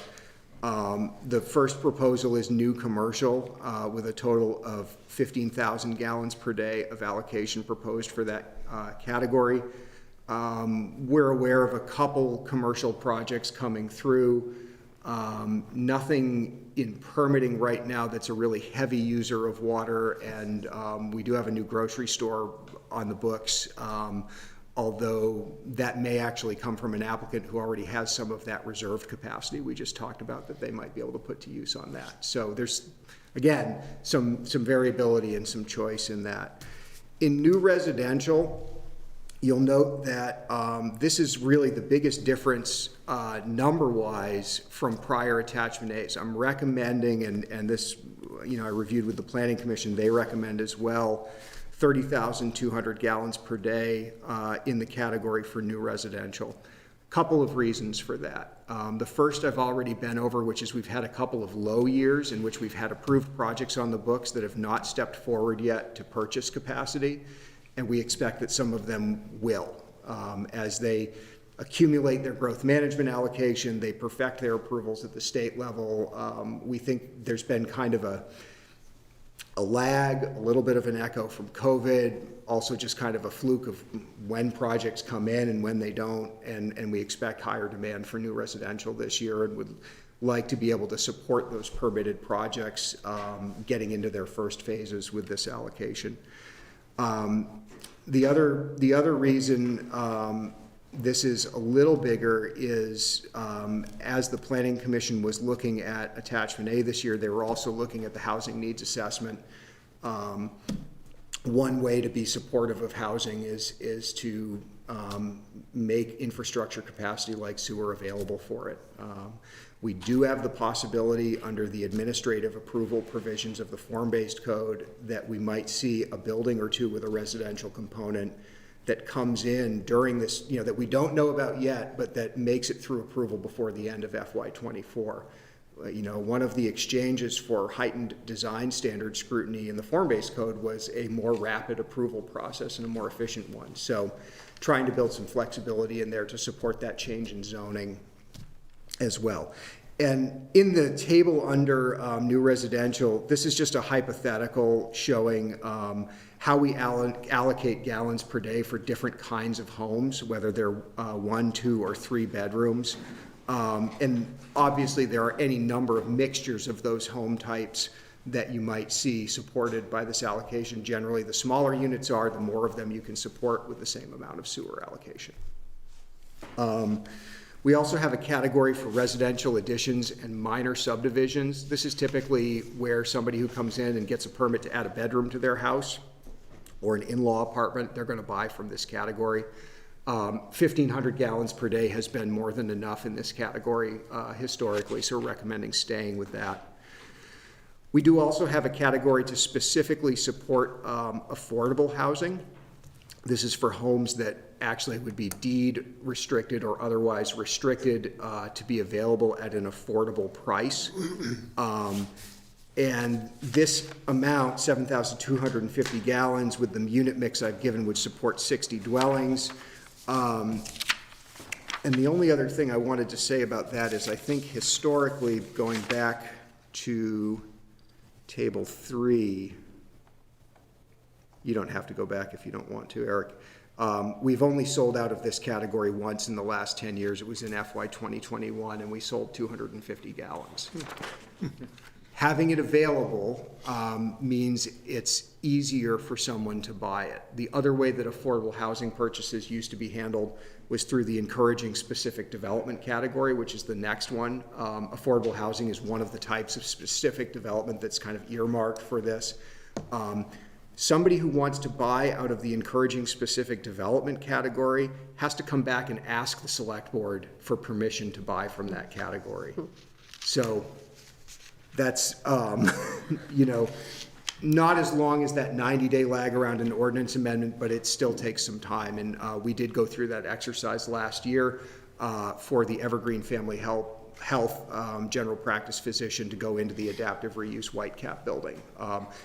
The first proposal is new commercial with a total of 15,000 gallons per day of allocation proposed for that category. We're aware of a couple commercial projects coming through. Nothing in permitting right now that's a really heavy user of water, and we do have a new grocery store on the books, although that may actually come from an applicant who already has some of that reserved capacity we just talked about that they might be able to put to use on that. So there's, again, some variability and some choice in that. In new residential, you'll note that this is really the biggest difference number-wise from prior attachment A's. I'm recommending, and this, I reviewed with the Planning Commission, they recommend as well, 30,200 gallons per day in the category for new residential. Couple of reasons for that. The first I've already been over, which is we've had a couple of low years in which we've had approved projects on the books that have not stepped forward yet to purchase capacity, and we expect that some of them will. As they accumulate their growth management allocation, they perfect their approvals at the state level. We think there's been kind of a lag, a little bit of an echo from COVID, also just kind of a fluke of when projects come in and when they don't, and we expect higher demand for new residential this year and would like to be able to support those permitted projects getting into their first phases with this allocation. The other reason this is a little bigger is as the Planning Commission was looking at attachment A this year, they were also looking at the housing needs assessment. One way to be supportive of housing is to make infrastructure capacity like sewer available for it. We do have the possibility under the administrative approval provisions of the form-based code that we might see a building or two with a residential component that comes in during this, that we don't know about yet, but that makes it through approval before the end of FY24. One of the exchanges for heightened design standard scrutiny in the form-based code was a more rapid approval process and a more efficient one. So trying to build some flexibility in there to support that change in zoning as well. And in the table under new residential, this is just a hypothetical showing how we allocate gallons per day for different kinds of homes, whether they're 1, 2, or 3 bedrooms. And obviously there are any number of mixtures of those home types that you might see supported by this allocation. Generally, the smaller units are, the more of them you can support with the same amount of sewer allocation. We also have a category for residential additions and minor subdivisions. This is typically where somebody who comes in and gets a permit to add a bedroom to their house or an in-law apartment, they're going to buy from this category. 1,500 gallons per day has been more than enough in this category historically, so we're recommending staying with that. We do also have a category to specifically support affordable housing. This is for homes that actually would be deed restricted or otherwise restricted to be available at an affordable price. And this amount, 7,250 gallons, with the unit mix I've given, would support 60 dwellings. And the only other thing I wanted to say about that is I think historically, going back to table 3, you don't have to go back if you don't want to, Eric. We've only sold out of this category once in the last 10 years. It was in FY 2021, and we sold 250 gallons. Having it available means it's easier for someone to buy it. The other way that affordable housing purchases used to be handled was through the encouraging specific development category, which is the next one. Affordable housing is one of the types of specific development that's kind of earmarked for this. Somebody who wants to buy out of the encouraging specific development category has to come back and ask the select board for permission to buy from that category. So that's, you know, not as long as that 90-day lag around an ordinance amendment, but it still takes some time. And we did go through that exercise last year for the Evergreen Family Health general practice physician to go into the adaptive reuse Whitecap building.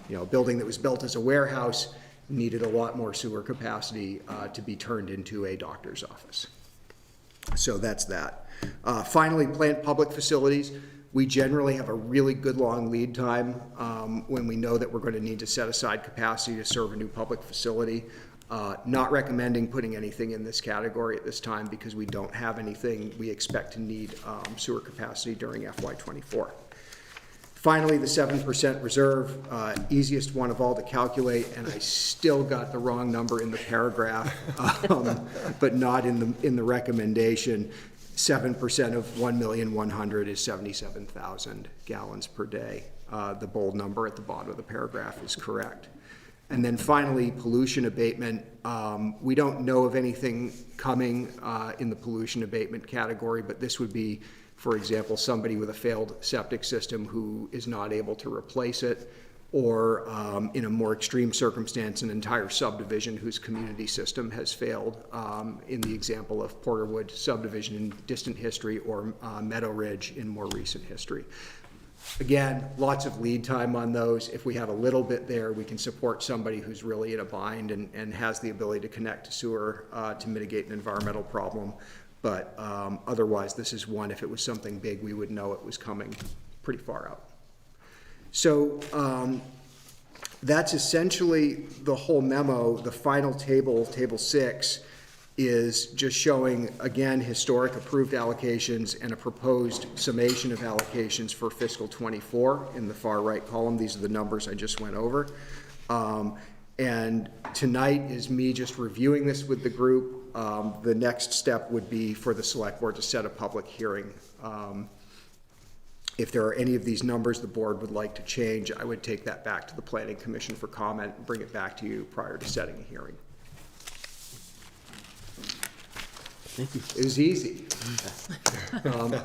You know, a building that was built as a warehouse needed a lot more sewer capacity to be turned into a doctor's office. So that's that. Finally, plant public facilities. We generally have a really good long lead time when we know that we're going to need to set aside capacity to serve a new public facility. Not recommending putting anything in this category at this time because we don't have anything we expect to need sewer capacity during FY24. Finally, the 7% reserve, easiest one of all to calculate, and I still got the wrong number in the paragraph, but not in the recommendation. 7% of 1,100,000 is 77,000 gallons per day. The bold number at the bottom of the paragraph is correct. And then finally, pollution abatement. We don't know of anything coming in the pollution abatement category, but this would be, for example, somebody with a failed septic system who is not able to replace it, or in a more extreme circumstance, an entire subdivision whose community system has failed, in the example of Porterwood subdivision in distant history, or Meadow Ridge in more recent history. Again, lots of lead time on those. If we have a little bit there, we can support somebody who's really in a bind and has the ability to connect to sewer to mitigate an environmental problem. But otherwise, this is one, if it was something big, we would know it was coming pretty far out. So that's essentially the whole memo. The final table, table 6, is just showing, again, historic approved allocations and a proposed summation of allocations for fiscal 24 in the far right column. These are the numbers I just went over. And tonight is me just reviewing this with the group. The next step would be for the select board to set a public hearing. If there are any of these numbers the board would like to change, I would take that back to the Planning Commission for comment and bring it back to you prior to setting a hearing. Thank you. It was easy.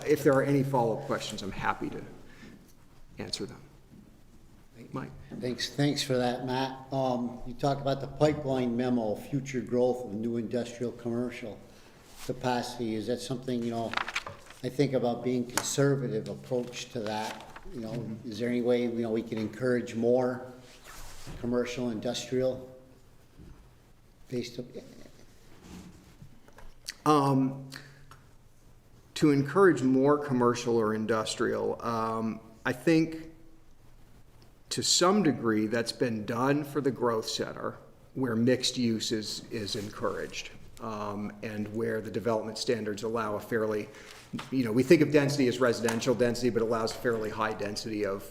If there are any follow-up questions, I'm happy to answer them. Mike? Thanks for that, Matt. You talked about the pipeline memo, future growth of new industrial commercial capacity. Is that something, you know, I think about being conservative approach to that? You know, is there any way, you know, we can encourage more commercial, industrial based on? To encourage more commercial or industrial, I think to some degree that's been done for the growth center, where mixed use is encouraged, and where the development standards allow a fairly, you know, we think of density as residential density, but allows fairly high density of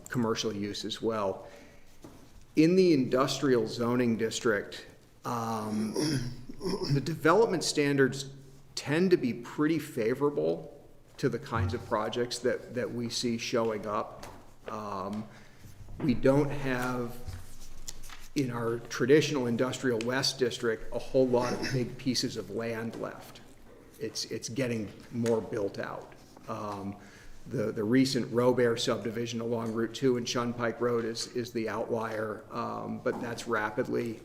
commercial use as well. In the industrial zoning district, the development standards tend to be pretty favorable to the kinds of projects that we see showing up. We don't have, in our traditional industrial west district, a whole lot of big pieces of land left. It's getting more built out. The recent Robert subdivision along Route 2 and Shunpike Road is the outlier, but that's rapidly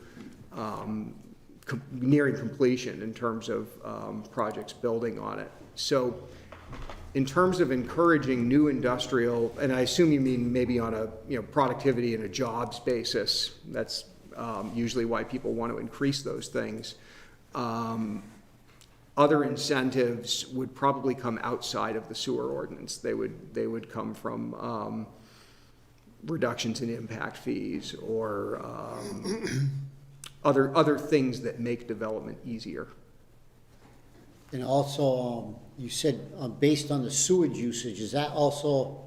nearing completion in terms of projects building on it. So in terms of encouraging new industrial, and I assume you mean maybe on a, you know, productivity and a jobs basis, that's usually why people want to increase those things. Other incentives would probably come outside of the sewer ordinance. They would come from reductions in impact fees or other things that make development easier. And also, you said, based on the sewage usage, is that also,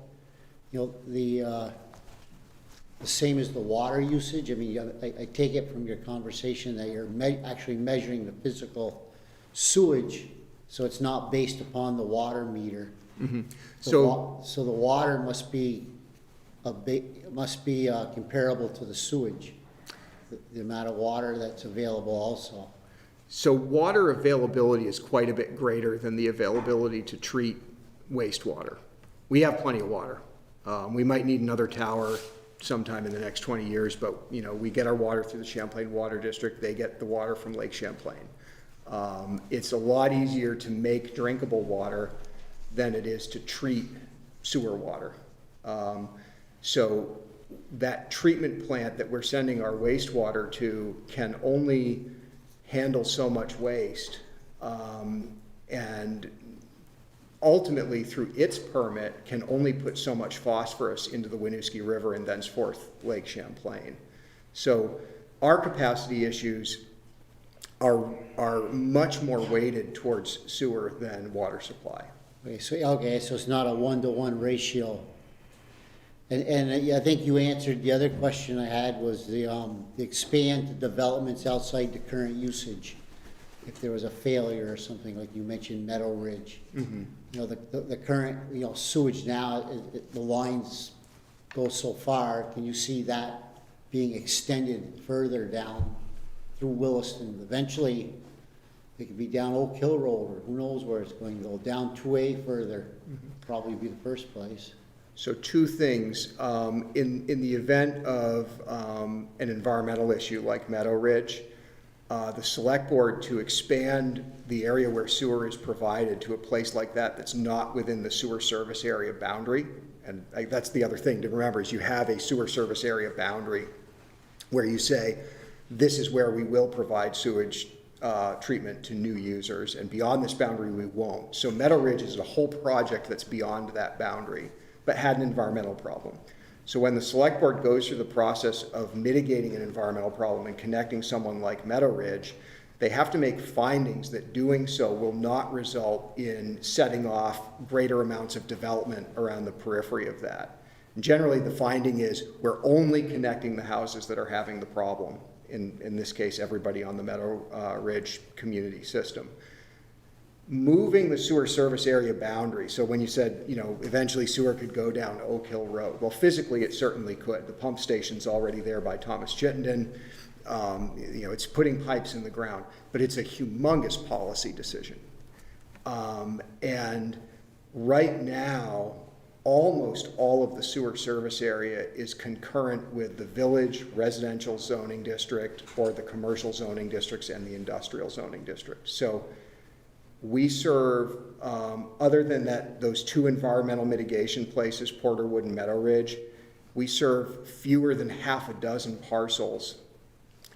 the same as the water usage? I mean, I take it from your conversation that you're actually measuring the physical sewage, so it's not based upon the water meter. Mm-hmm. So the water must be comparable to the sewage, the amount of water that's available also. So water availability is quite a bit greater than the availability to treat wastewater. We have plenty of water. We might need another tower sometime in the next 20 years, but we get our water through the Champlain Water District. They get the water from Lake Champlain. It's a lot easier to make drinkable water than it is to treat sewer water. So that treatment plant that we're sending our wastewater to can only handle so much waste, and ultimately through its permit can only put so much phosphorus into the Winooski River and thenceforth Lake Champlain. So our capacity issues are much more weighted towards sewer than water supply. Okay, so it's not a 1-to-1 ratio. And I think you answered the other question I had was the expand the developments outside the current usage. If there was a failure or something, like you mentioned Meadow Ridge. Mm-hmm. The current, sewage now, the lines go so far. Can you see that being extended further down through Williston? Eventually, it could be down Oak Hill Road, or who knows where it's going to go, down 2A further, probably be the first place. So two things, in the event of an environmental issue like Meadow Ridge, the select board to expand the area where sewer is provided to a place like that that's not within the sewer service area boundary. And that's the other thing to remember is you have a sewer service area boundary where you say, this is where we will provide sewage treatment to new users, and beyond this boundary we won't. So Meadow Ridge is a whole project that's beyond that boundary, but had an environmental problem. So when the select board goes through the process of mitigating an environmental problem and connecting someone like Meadow Ridge, they have to make findings that doing so will not result in setting off greater amounts of development around the periphery of that. And generally the finding is we're only connecting the houses that are having the problem, in this case everybody on the Meadow Ridge community system. Moving the sewer service area boundary, so when you said, eventually sewer could go down Oak Hill Road, well, physically it certainly could. The pump station's already there by Thomas Chittenden. It's putting pipes in the ground, but it's a humongous policy decision. And right now, almost all of the sewer service area is concurrent with the village residential zoning district or the commercial zoning districts and the industrial zoning district. So we serve, other than those two environmental mitigation places, Porterwood and Meadow Ridge, we serve fewer than half a dozen parcels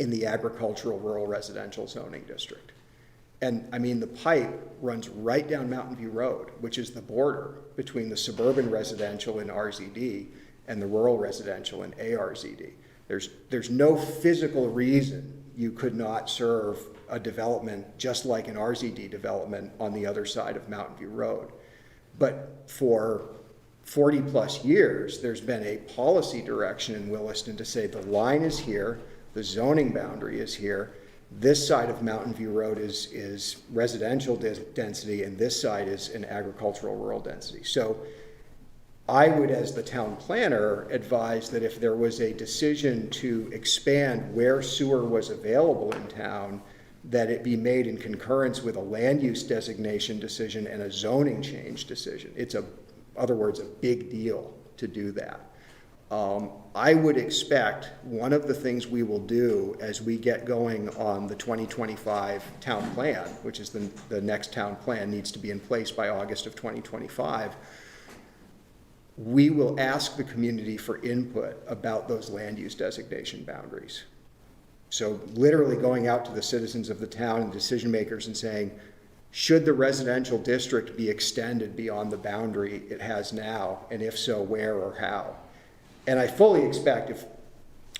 in the agricultural rural residential zoning district. And I mean, the pipe runs right down Mountain View Road, which is the border between the suburban residential in RZD and the rural residential in ARZD. There's no physical reason you could not serve a development just like an RZD development on the other side of Mountain View Road. But for 40 plus years, there's been a policy direction in Williston to say the line is here, the zoning boundary is here, this side of Mountain View Road is residential density, and this side is an agricultural rural density. So I would, as the town planner, advise that if there was a decision to expand where sewer was available in town, that it be made in concurrence with a land use designation decision and a zoning change decision. It's other words, a big deal to do that. I would expect one of the things we will do as we get going on the 2025 town plan, which is the next town plan, needs to be in place by August of 2025. We will ask the community for input about those land use designation boundaries. So literally going out to the citizens of the town and decision makers and saying, Should the residential district be extended beyond the boundary it has now, and if so, where or how? And I fully expect if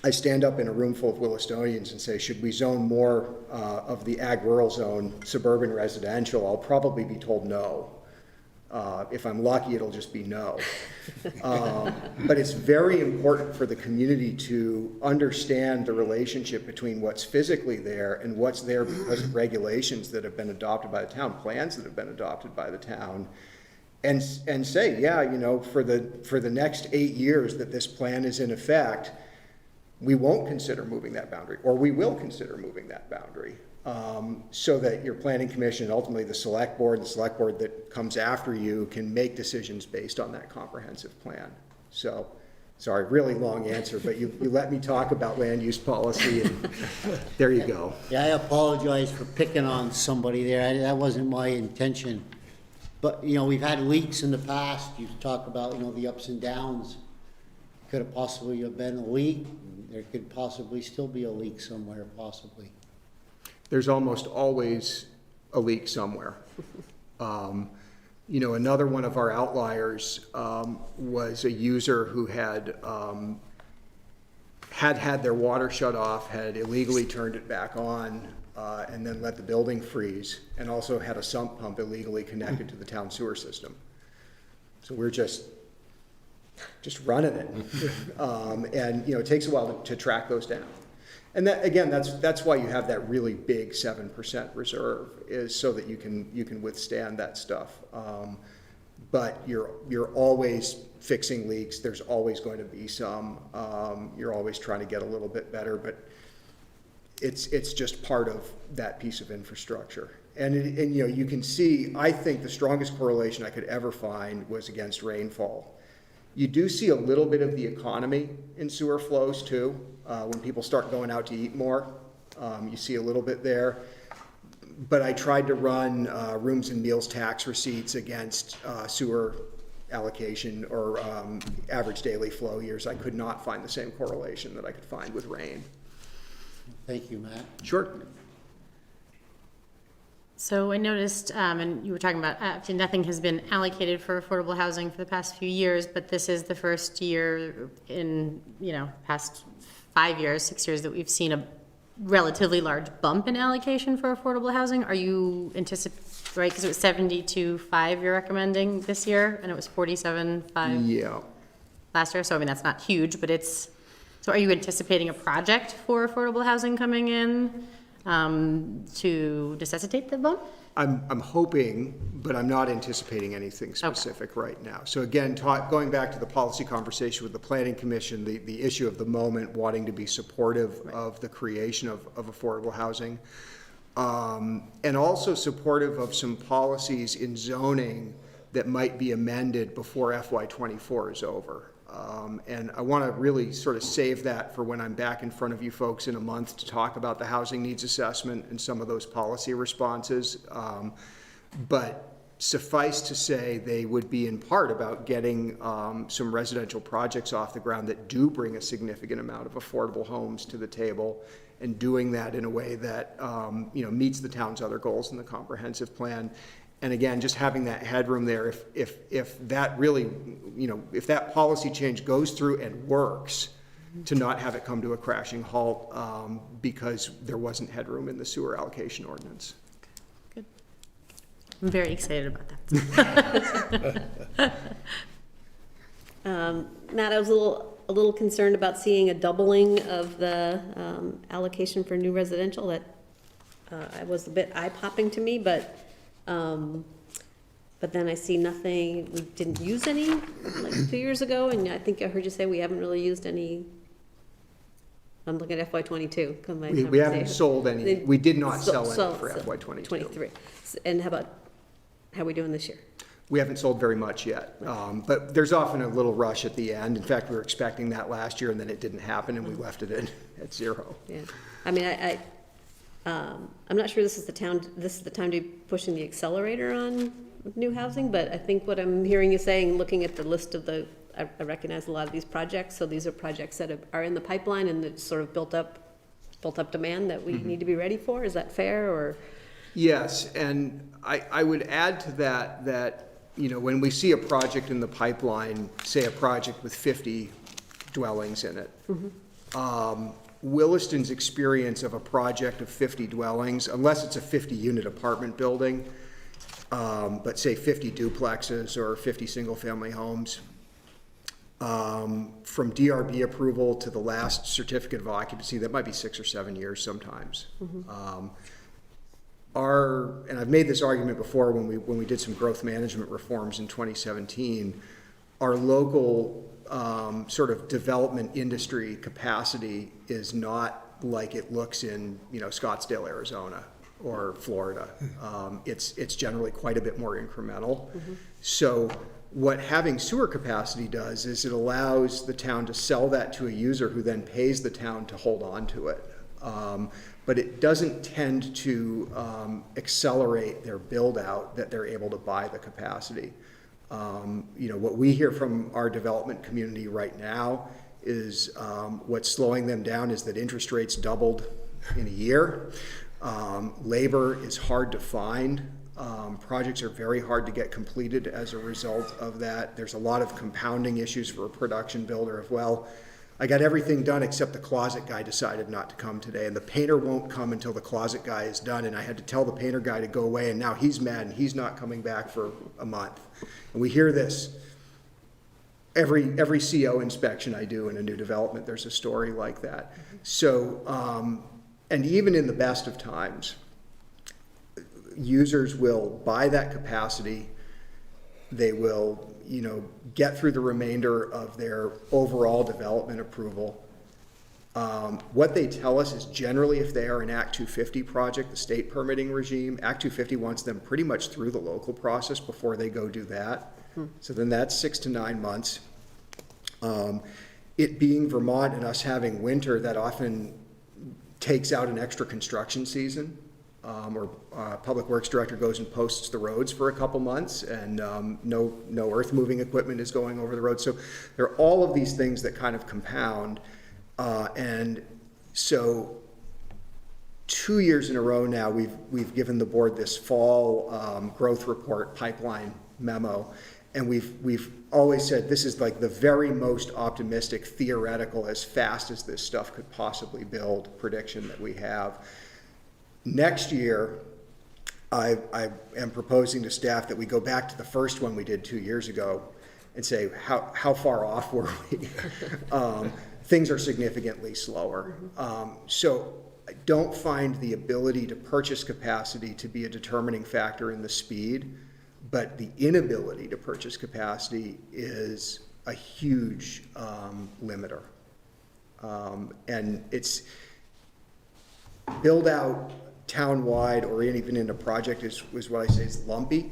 I stand up in a room full of Willistonians and say, should we zone more of the ag rural zone suburban residential, I'll probably be told no. If I'm lucky, it'll just be no. But it's very important for the community to understand the relationship between what's physically there and what's there because of regulations that have been adopted by the town, plans that have been adopted by the town, and say, yeah, you know, for the next 8 years that this plan is in effect, we won't consider moving that boundary, or we will consider moving that boundary. So that your planning commission, and ultimately the select board that comes after you, can make decisions based on that comprehensive plan. So, sorry, really long answer, but you let me talk about land use policy, and there you go. Yeah, I apologize for picking on somebody there. That wasn't my intention. But, you know, we've had leaks in the past. You talk about, you know, the ups and downs. Could have possibly have been a leak. There could possibly still be a leak somewhere, possibly. There's almost always a leak somewhere. You know, another one of our outliers was a user who had their water shut off, had illegally turned it back on, and then let the building freeze, and also had a sump pump illegally connected to the town sewer system. So we're just running it. And, you know, it takes a while to track those down. And that, again, that's why you have that really big 7% reserve, is so that you can withstand that stuff. But you're always fixing leaks. There's always going to be some. You're always trying to get a little bit better, but it's just part of that piece of infrastructure. And you know, you can see, I think the strongest correlation I could ever find was against rainfall. You do see a little bit of the economy in sewer flows too. When people start going out to eat more, you see a little bit there. But I tried to run rooms and meals tax receipts against sewer allocation or average daily flow years. I could not find the same correlation that I could find with rain. Thank you, Matt. Sure. So I noticed, and you were talking about, actually nothing has been allocated for affordable housing for the past few years, but this is the first year in, you know, past 5 years, 6 years, that we've seen a relatively large bump in allocation for affordable housing. Are you anticipating, right, because it was 72.5 you're recommending this year, and it was 47.5 Yeah. last year, so I mean, that's not huge, but it's, so are you anticipating a project for affordable housing coming in to necessitate the bump? I'm hoping, but I'm not anticipating anything specific right now. So again, going back to the policy conversation with the Planning Commission, the issue of the moment, wanting to be supportive of the creation of affordable housing, and also supportive of some policies in zoning that might be amended before FY24 is over. And I want to really sort of save that for when I'm back in front of you folks in a month to talk about the housing needs assessment and some of those policy responses. But suffice to say, they would be in part about getting some residential projects off the ground that do bring a significant amount of affordable homes to the table, and doing that in a way that you know, meets the town's other goals in the comprehensive plan. And again, just having that headroom there, if that really, you know, if that policy change goes through and works, to not have it come to a crashing halt because there wasn't headroom in the sewer allocation ordinance. Good. I'm very excited about that. Matt, I was a little concerned about seeing a doubling of the allocation for new residential. That was a bit eye-popping to me, but then I see nothing. We didn't use any like 2 years ago, and I think I heard you say we haven't really used any. I'm looking at FY22. We haven't sold any. We did not sell any for FY22. 23. And how are we doing this year? We haven't sold very much yet, but there's often a little rush at the end. In fact, we were expecting that last year, and then it didn't happen, and we left it at zero. Yeah, I mean, I'm not sure this is the time to be pushing the accelerator on new housing, but I think what I'm hearing you saying, looking at the list of I recognize a lot of these projects, so these are projects that are in the pipeline and it's sort of built up demand that we need to be ready for. Is that fair, or? Yes, and I would add to that, you know, when we see a project in the pipeline, say a project with 50 dwellings in it, Williston's experience of a project of 50 dwellings, unless it's a 50-unit apartment building, but say 50 duplexes or 50 single-family homes, from DRB approval to the last certificate of occupancy, that might be 6 or 7 years sometimes. And I've made this argument before when we did some growth management reforms in 2017, our local sort of development industry capacity is not like it looks in, you know, Scottsdale, Arizona or Florida. It's generally quite a bit more incremental. So what having sewer capacity does is it allows the town to sell that to a user who then pays the town to hold on to it. But it doesn't tend to accelerate their build out that they're able to buy the capacity. You know, what we hear from our development community right now is what's slowing them down is that interest rates doubled in a year. Labor is hard to find. Projects are very hard to get completed as a result of that. There's a lot of compounding issues for a production builder of, well, I got everything done except the closet guy decided not to come today, and the painter won't come until the closet guy is done, and I had to tell the painter guy to go away, and now he's mad and he's not coming back for a month. And we hear this every CO inspection I do in a new development, there's a story like that. So, and even in the best of times, users will buy that capacity, they will, you know, get through the remainder of their overall development approval. What they tell us is generally if they are an Act 250 project, the state permitting regime, Act 250 wants them pretty much through the local process before they go do that. So then that's 6 to 9 months. It being Vermont and us having winter, that often takes out an extra construction season. Or Public Works Director goes and posts the roads for a couple months, and no earth moving equipment is going over the road. So there are all of these things that kind of compound. And so 2 years in a row now, we've given the board this fall growth report pipeline memo. And we've always said this is like the very most optimistic, theoretical, as fast as this stuff could possibly build prediction that we have. Next year, I am proposing to staff that we go back to the first one we did 2 years ago and say, how far off were we? Things are significantly slower. So I don't find the ability to purchase capacity to be a determining factor in the speed, but the inability to purchase capacity is a huge limiter. And it's build out town-wide or even in a project is what I say is lumpy.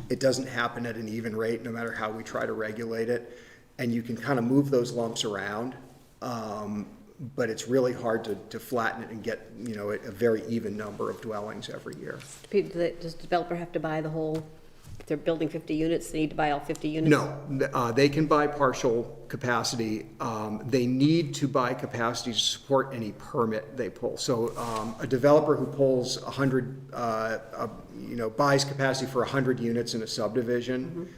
It doesn't happen at an even rate no matter how we try to regulate it. And you can kind of move those lumps around, but it's really hard to flatten it and get, you know, a very even number of dwellings every year. Does the developer have to buy the whole, if they're building 50 units, they need to buy all 50 units? No, they can buy partial capacity. They need to buy capacity to support any permit they pull. So a developer who pulls 100, you know, buys capacity for 100 units in a subdivision,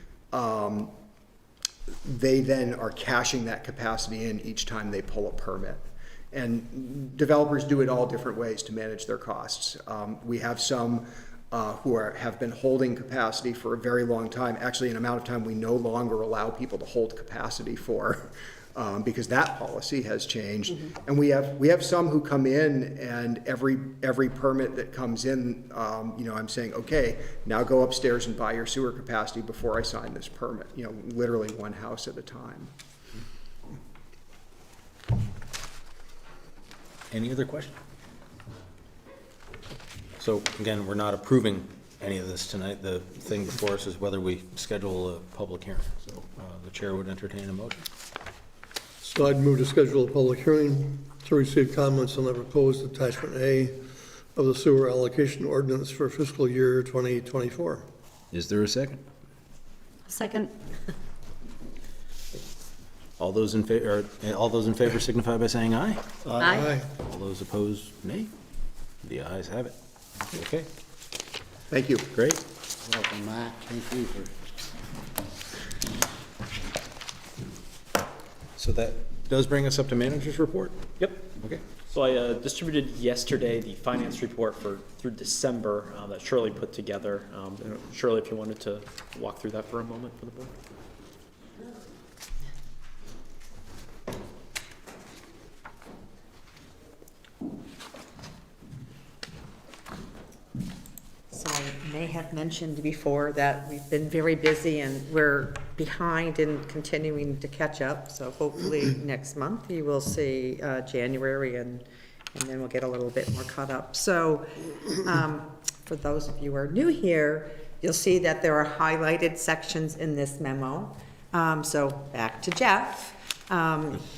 they then are cashing that capacity in each time they pull a permit. And developers do it all different ways to manage their costs. We have some who have been holding capacity for a very long time, actually an amount of time we no longer allow people to hold capacity for, because that policy has changed. And we have some who come in, and every permit that comes in, you know, I'm saying, okay, now go upstairs and buy your sewer capacity before I sign this permit, you know, literally one house at a time. Any other questions? So again, we're not approving any of this tonight. The thing before us is whether we schedule a public hearing. So the chair would entertain a motion. So I'd move to schedule a public hearing to receive comments on the proposed attachment A of the sewer allocation ordinance for fiscal year 2024. Is there a second? Second. All those in favor signify by saying aye. Aye. All those opposed, nay. The ayes have it. Okay, Thank you. great. Welcome, Matt. Thank you for. So that does bring us up to manager's report? Yep. Okay. So I distributed yesterday the finance report through December that Shirley put together. Shirley, if you wanted to walk through that for a moment for the board. So I may have mentioned before that we've been very busy and we're behind in continuing to catch up. So hopefully next month you will see January and then we'll get a little bit more caught up. So for those of you who are new here, you'll see that there are highlighted sections in this memo. So back to Jeff.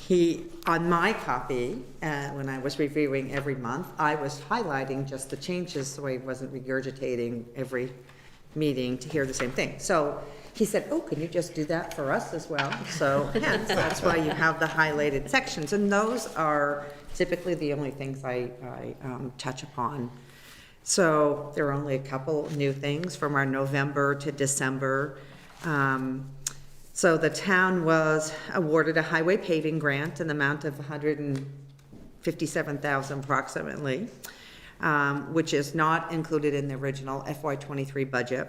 He, on my copy, when I was reviewing every month, I was highlighting just the changes so I wasn't regurgitating every meeting to hear the same thing. So he said, oh, can you just do that for us as well? So hence, that's why you have the highlighted sections. And those are typically the only things I touch upon. So there are only a couple new things from our November to December. So the town was awarded a highway paving grant in the amount of $157,000 approximately, which is not included in the original FY23 budget.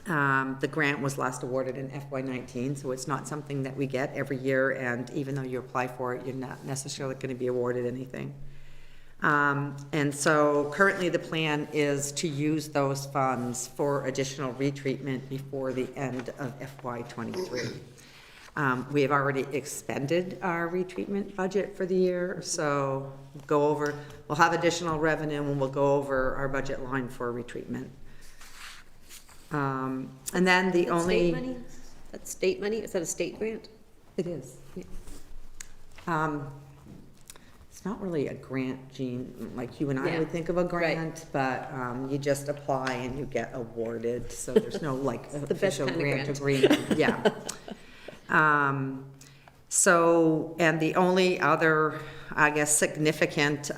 The grant was last awarded in FY19, so it's not something that we get every year, and even though you apply for it, you're not necessarily going to be awarded anything. And so currently the plan is to use those funds for additional retreatment before the end of FY23. We have already expended our retreatment budget for the year, so we'll have additional revenue and we'll go over our budget line for retreatment. And then the only... State money? That's state money? Is that a state grant? It is. Yeah. It's not really a grant, Jean, like you and I would think of a grant, but you just apply and you get awarded, so there's no like official grant agreement. Yeah. So, and the only other, I guess, significant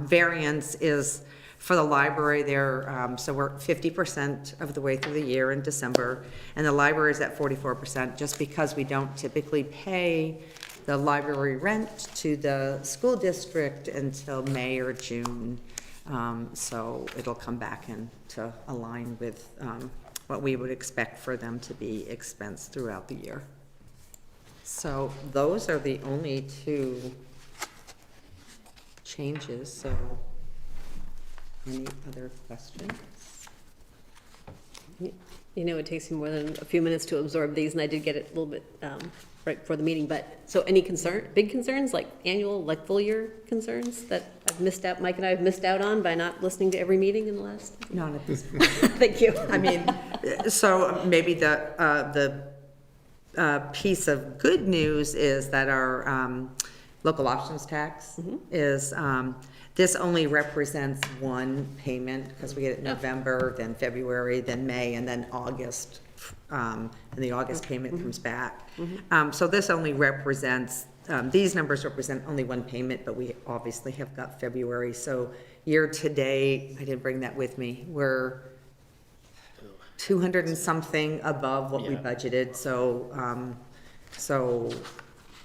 variance is for the library there. So we're 50% of the way through the year in December, and the library is at 44%, just because we don't typically pay the library rent to the school district until May or June. So it'll come back in to align with what we would expect for them to be expensed throughout the year. So those are the only two changes. So any other questions? You know, it takes me more than a few minutes to absorb these, and I did get it a little bit right before the meeting, but, so any big concerns, like annual, like full year concerns that I've missed out, Mike and I have missed out on by not listening to every meeting in the last? Not at this point. Thank you. I mean, so maybe the piece of good news is that our local options tax is, this only represents one payment, because we get it in November, then February, then May, and then August, and the August payment comes back. So this only represents, these numbers represent only one payment, but we obviously have got February. So year to date, I didn't bring that with me, we're 200 and something above what we budgeted. So, so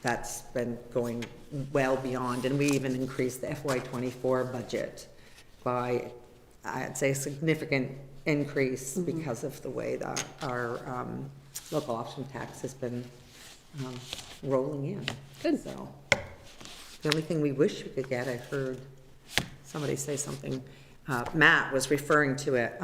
that's been going well beyond, and we even increased the FY24 budget by, I'd say, a significant increase because of the way that our local option tax has been rolling in. Good. So the only thing we wish we could get, I heard somebody say something, Matt was referring to it,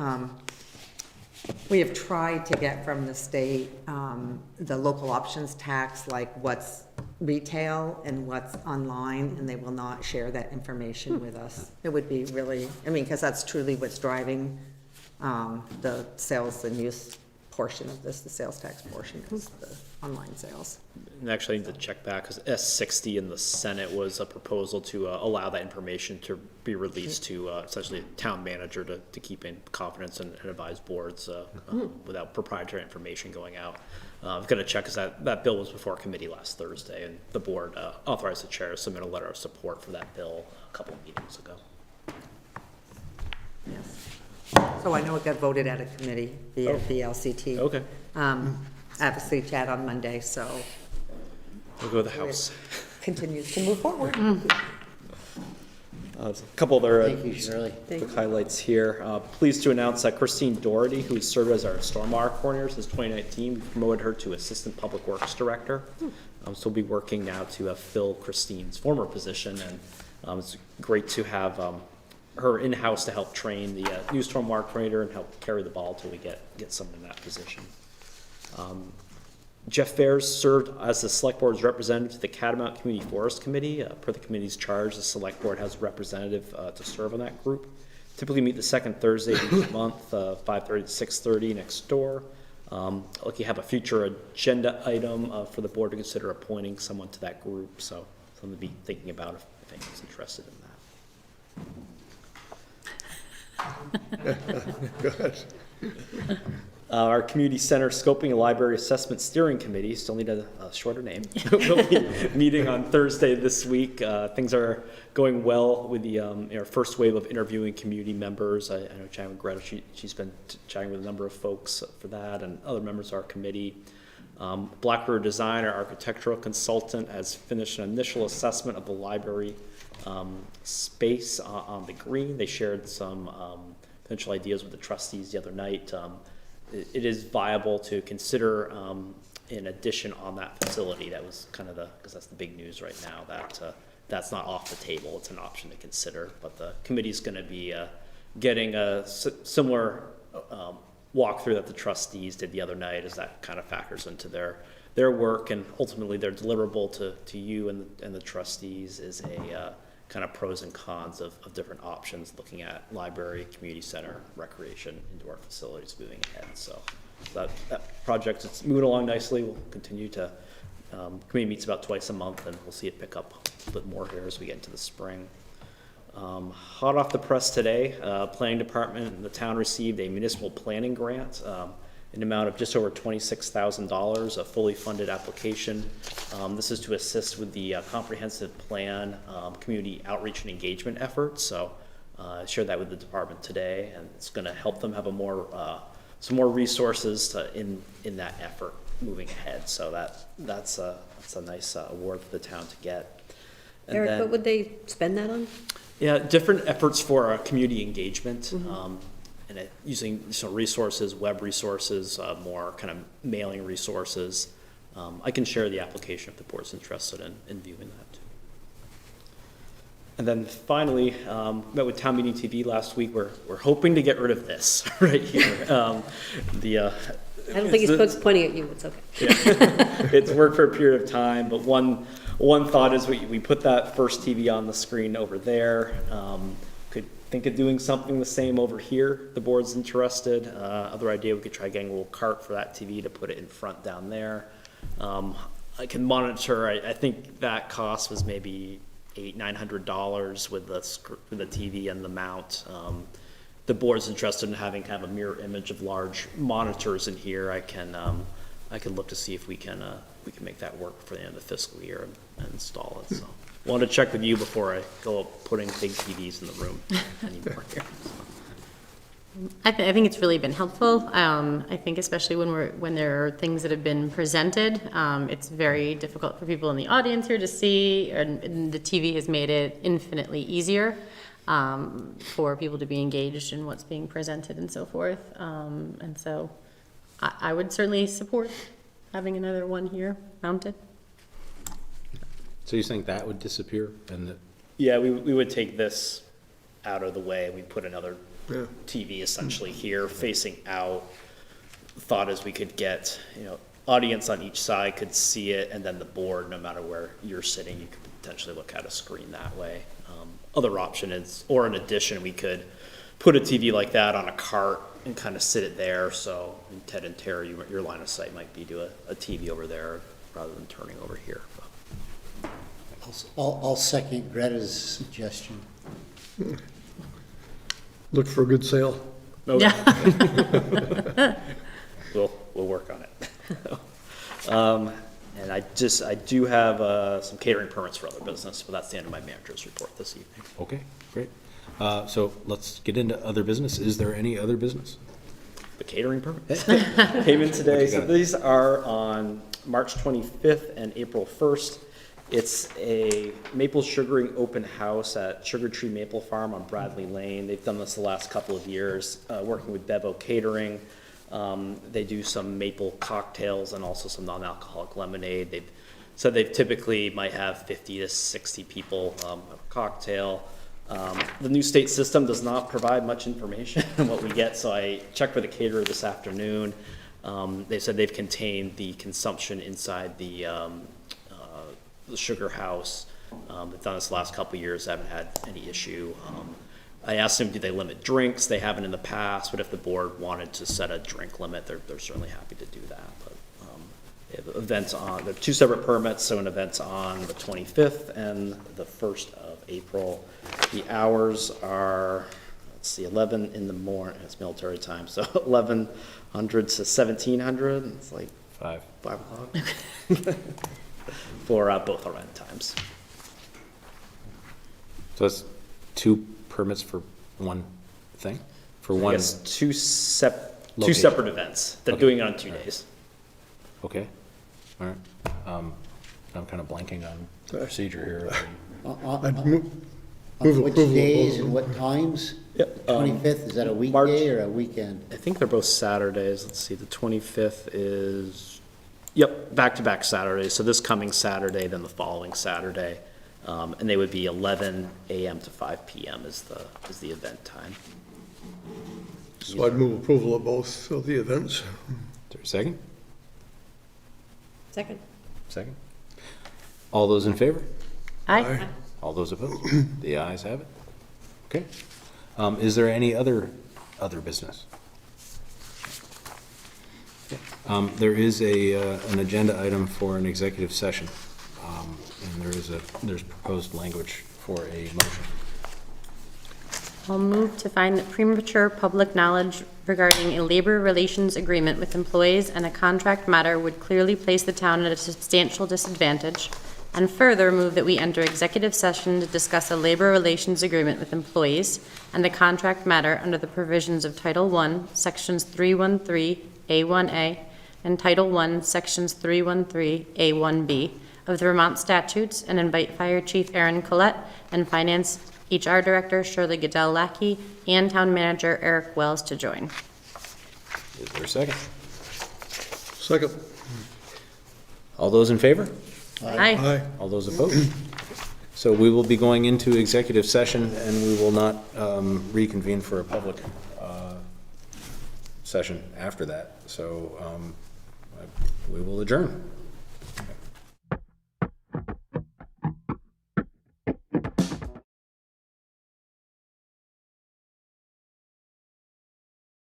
we have tried to get from the state the local options tax, like what's retail and what's online, and they will not share that information with us. It would be really, I mean, because that's truly what's driving the sales and use portion of this, the sales tax portion is the online sales. And actually, I need to check back, because S60 in the Senate was a proposal to allow that information to be released to essentially the town manager to keep in confidence and advise boards without proprietary information going out. I'm going to check, because that bill was before committee last Thursday, and the board authorized the chair to submit a letter of support for that bill a couple of meetings ago. Yes. So I know it got voted at a committee, the LCT. Okay, Obviously, chat on Monday, so we'll go to the House. continues to move forward. There's a couple other Thank you, Shirley. quick highlights here. Pleased to announce that Christine Doherty, who served as our stormwater coordinator since 2019, we promoted her to Assistant Public Works Director. So we'll be working now to fill Christine's former position, and it's great to have her in-house to help train the new stormwater coordinator and help carry the ball till we get someone in that position. Jeff Fairs served as the Select Board's representative to the Catamount Community Forest Committee. Per the committee's charge, the Select Board has a representative to serve on that group. Typically meet the second Thursday of each month, 5:30 to 6:30 next door. Like you have a future agenda item for the board to consider appointing someone to that group, so something to be thinking about if anyone's interested in that. Good. Our Community Center Scoping and Library Assessment Steering Committee, still need a shorter name, will be meeting on Thursday this week. Things are going well with the our first wave of interviewing community members. I know chatting with Greta, she's been chatting with a number of folks for that, and other members of our committee. Black River Design, our architectural consultant, has finished an initial assessment of the library space on the green. They shared some potential ideas with the trustees the other night. It is viable to consider an addition on that facility. That was kind of because that's the big news right now, that that's not off the table. It's an option to consider, but the committee's going to be getting a similar walkthrough that the trustees did the other night, as that kind of factors into their work, and ultimately their deliverable to you and the trustees is a kind of pros and cons of different options, looking at library, community center, recreation, indoor facilities moving ahead. So that project, it's moving along nicely. We'll continue to, committee meets about twice a month, and we'll see it pick up a bit more here as we get into the spring. Hot off the press today, planning department and the town received a municipal planning grant in the amount of just over $26,000, a fully funded application. This is to assist with the comprehensive plan, community outreach and engagement efforts. So I shared that with the department today, and it's going to help them have a more some more resources in that effort moving ahead. So that's a nice award for the town to get. And Eric, then, what would they spend that on? yeah, different efforts for community engagement. And using some resources, web resources, more kind of mailing resources. I can share the application if the board's interested in viewing that too. And then finally, met with Town Meeting TV last week. We're hoping to get rid of this right here. I don't think he's pointing at you, it's okay. Yeah. It's worked for a period of time, but one thought is we put that first TV on the screen over there. Could think of doing something the same over here. The board's interested. Other idea, we could try getting a little cart for that TV to put it in front down there. I can monitor. I think that cost was maybe $800-900 with the TV and the mount. The board's interested in having kind of a mirror image of large monitors in here. I can look to see if we can make that work for the end of the fiscal year and install it. So, wanted to check with you before I go putting big TVs in the room anymore here. I think it's really been helpful. I think especially when there are things that have been presented, it's very difficult for people in the audience here to see, and the TV has made it infinitely easier for people to be engaged in what's being presented and so forth. And so I would certainly support having another one here mounted. So you think that would disappear and that? Yeah, we would take this out of the way. We put another TV essentially here facing out. Thought is we could get, audience on each side could see it, and then the board, no matter where you're sitting, you could potentially look at a screen that way. Other option is, or in addition, we could put a TV like that on a cart and kind of sit it there. So Ted and Terry, your line of sight might be to a TV over there rather than turning over here. I'll second Greta's suggestion. Look for a good sale. Okay. We'll work on it. And I do have some catering permits for other business, but that's the end of my manager's report this evening. Okay, great. So let's get into other business. Is there any other business? The catering permits came in today. So these are on March 25th and April 1st. It's a maple sugaring open house at Sugar Tree Maple Farm on Bradley Lane. They've done this the last couple of years, working with Bevo Catering. They do some maple cocktails and also some non-alcoholic lemonade. They've said they typically might have 50 to 60 people have a cocktail. The new state system does not provide much information on what we get, so I checked with the caterer this afternoon. They said they've contained the consumption inside the sugar house. They've done this the last couple of years, haven't had any issue. I asked them, do they limit drinks? They haven't in the past, but if the board wanted to set a drink limit, they're certainly happy to do that. But they have events on, there are 2 separate permits, so an event's on the 25th and the 1st of April. The hours are, let's see, 11 in the morning, it's military time, so 1100 to 1700, it's like 5 o'clock. For both our end times. So that's 2 permits for one thing? For I one? guess two Location. separate events. They're Okay. doing it on 2 days. Okay, all right. I'm kind of blanking on the procedure here. I'd move On which approval of days both. and what times? Yep. 25th, is that a weekday or a weekend? I think they're both Saturdays. Let's see, the 25th is, yep, back-to-back Saturdays. So this coming Saturday, then the following Saturday. And they would be 11 a.m. to 5 p.m. is the event time. So I'd move approval of both of the events. Is there a second? Second. Second. All those in favor? Aye. All those opposed? The ayes have it. Okay. Is there any other business? There is an agenda item for an executive session, and there's proposed language for a motion. I'll move to find that premature public knowledge regarding a labor relations agreement with employees and a contract matter would clearly place the town at a substantial disadvantage, and further move that we enter executive session to discuss a labor relations agreement with employees and a contract matter under the provisions of Title I, Sections 313A1A and Title I, Sections 313A1B of the Vermont statutes, and invite Fire Chief Aaron Collette and Finance HR Director Shirley Goodell-Lackey and Town Manager Eric Wells to join. Is there a second? Second. All those in favor? Aye. Aye. All those opposed? So we will be going into executive session, and we will not reconvene for a public session after that. So we will adjourn.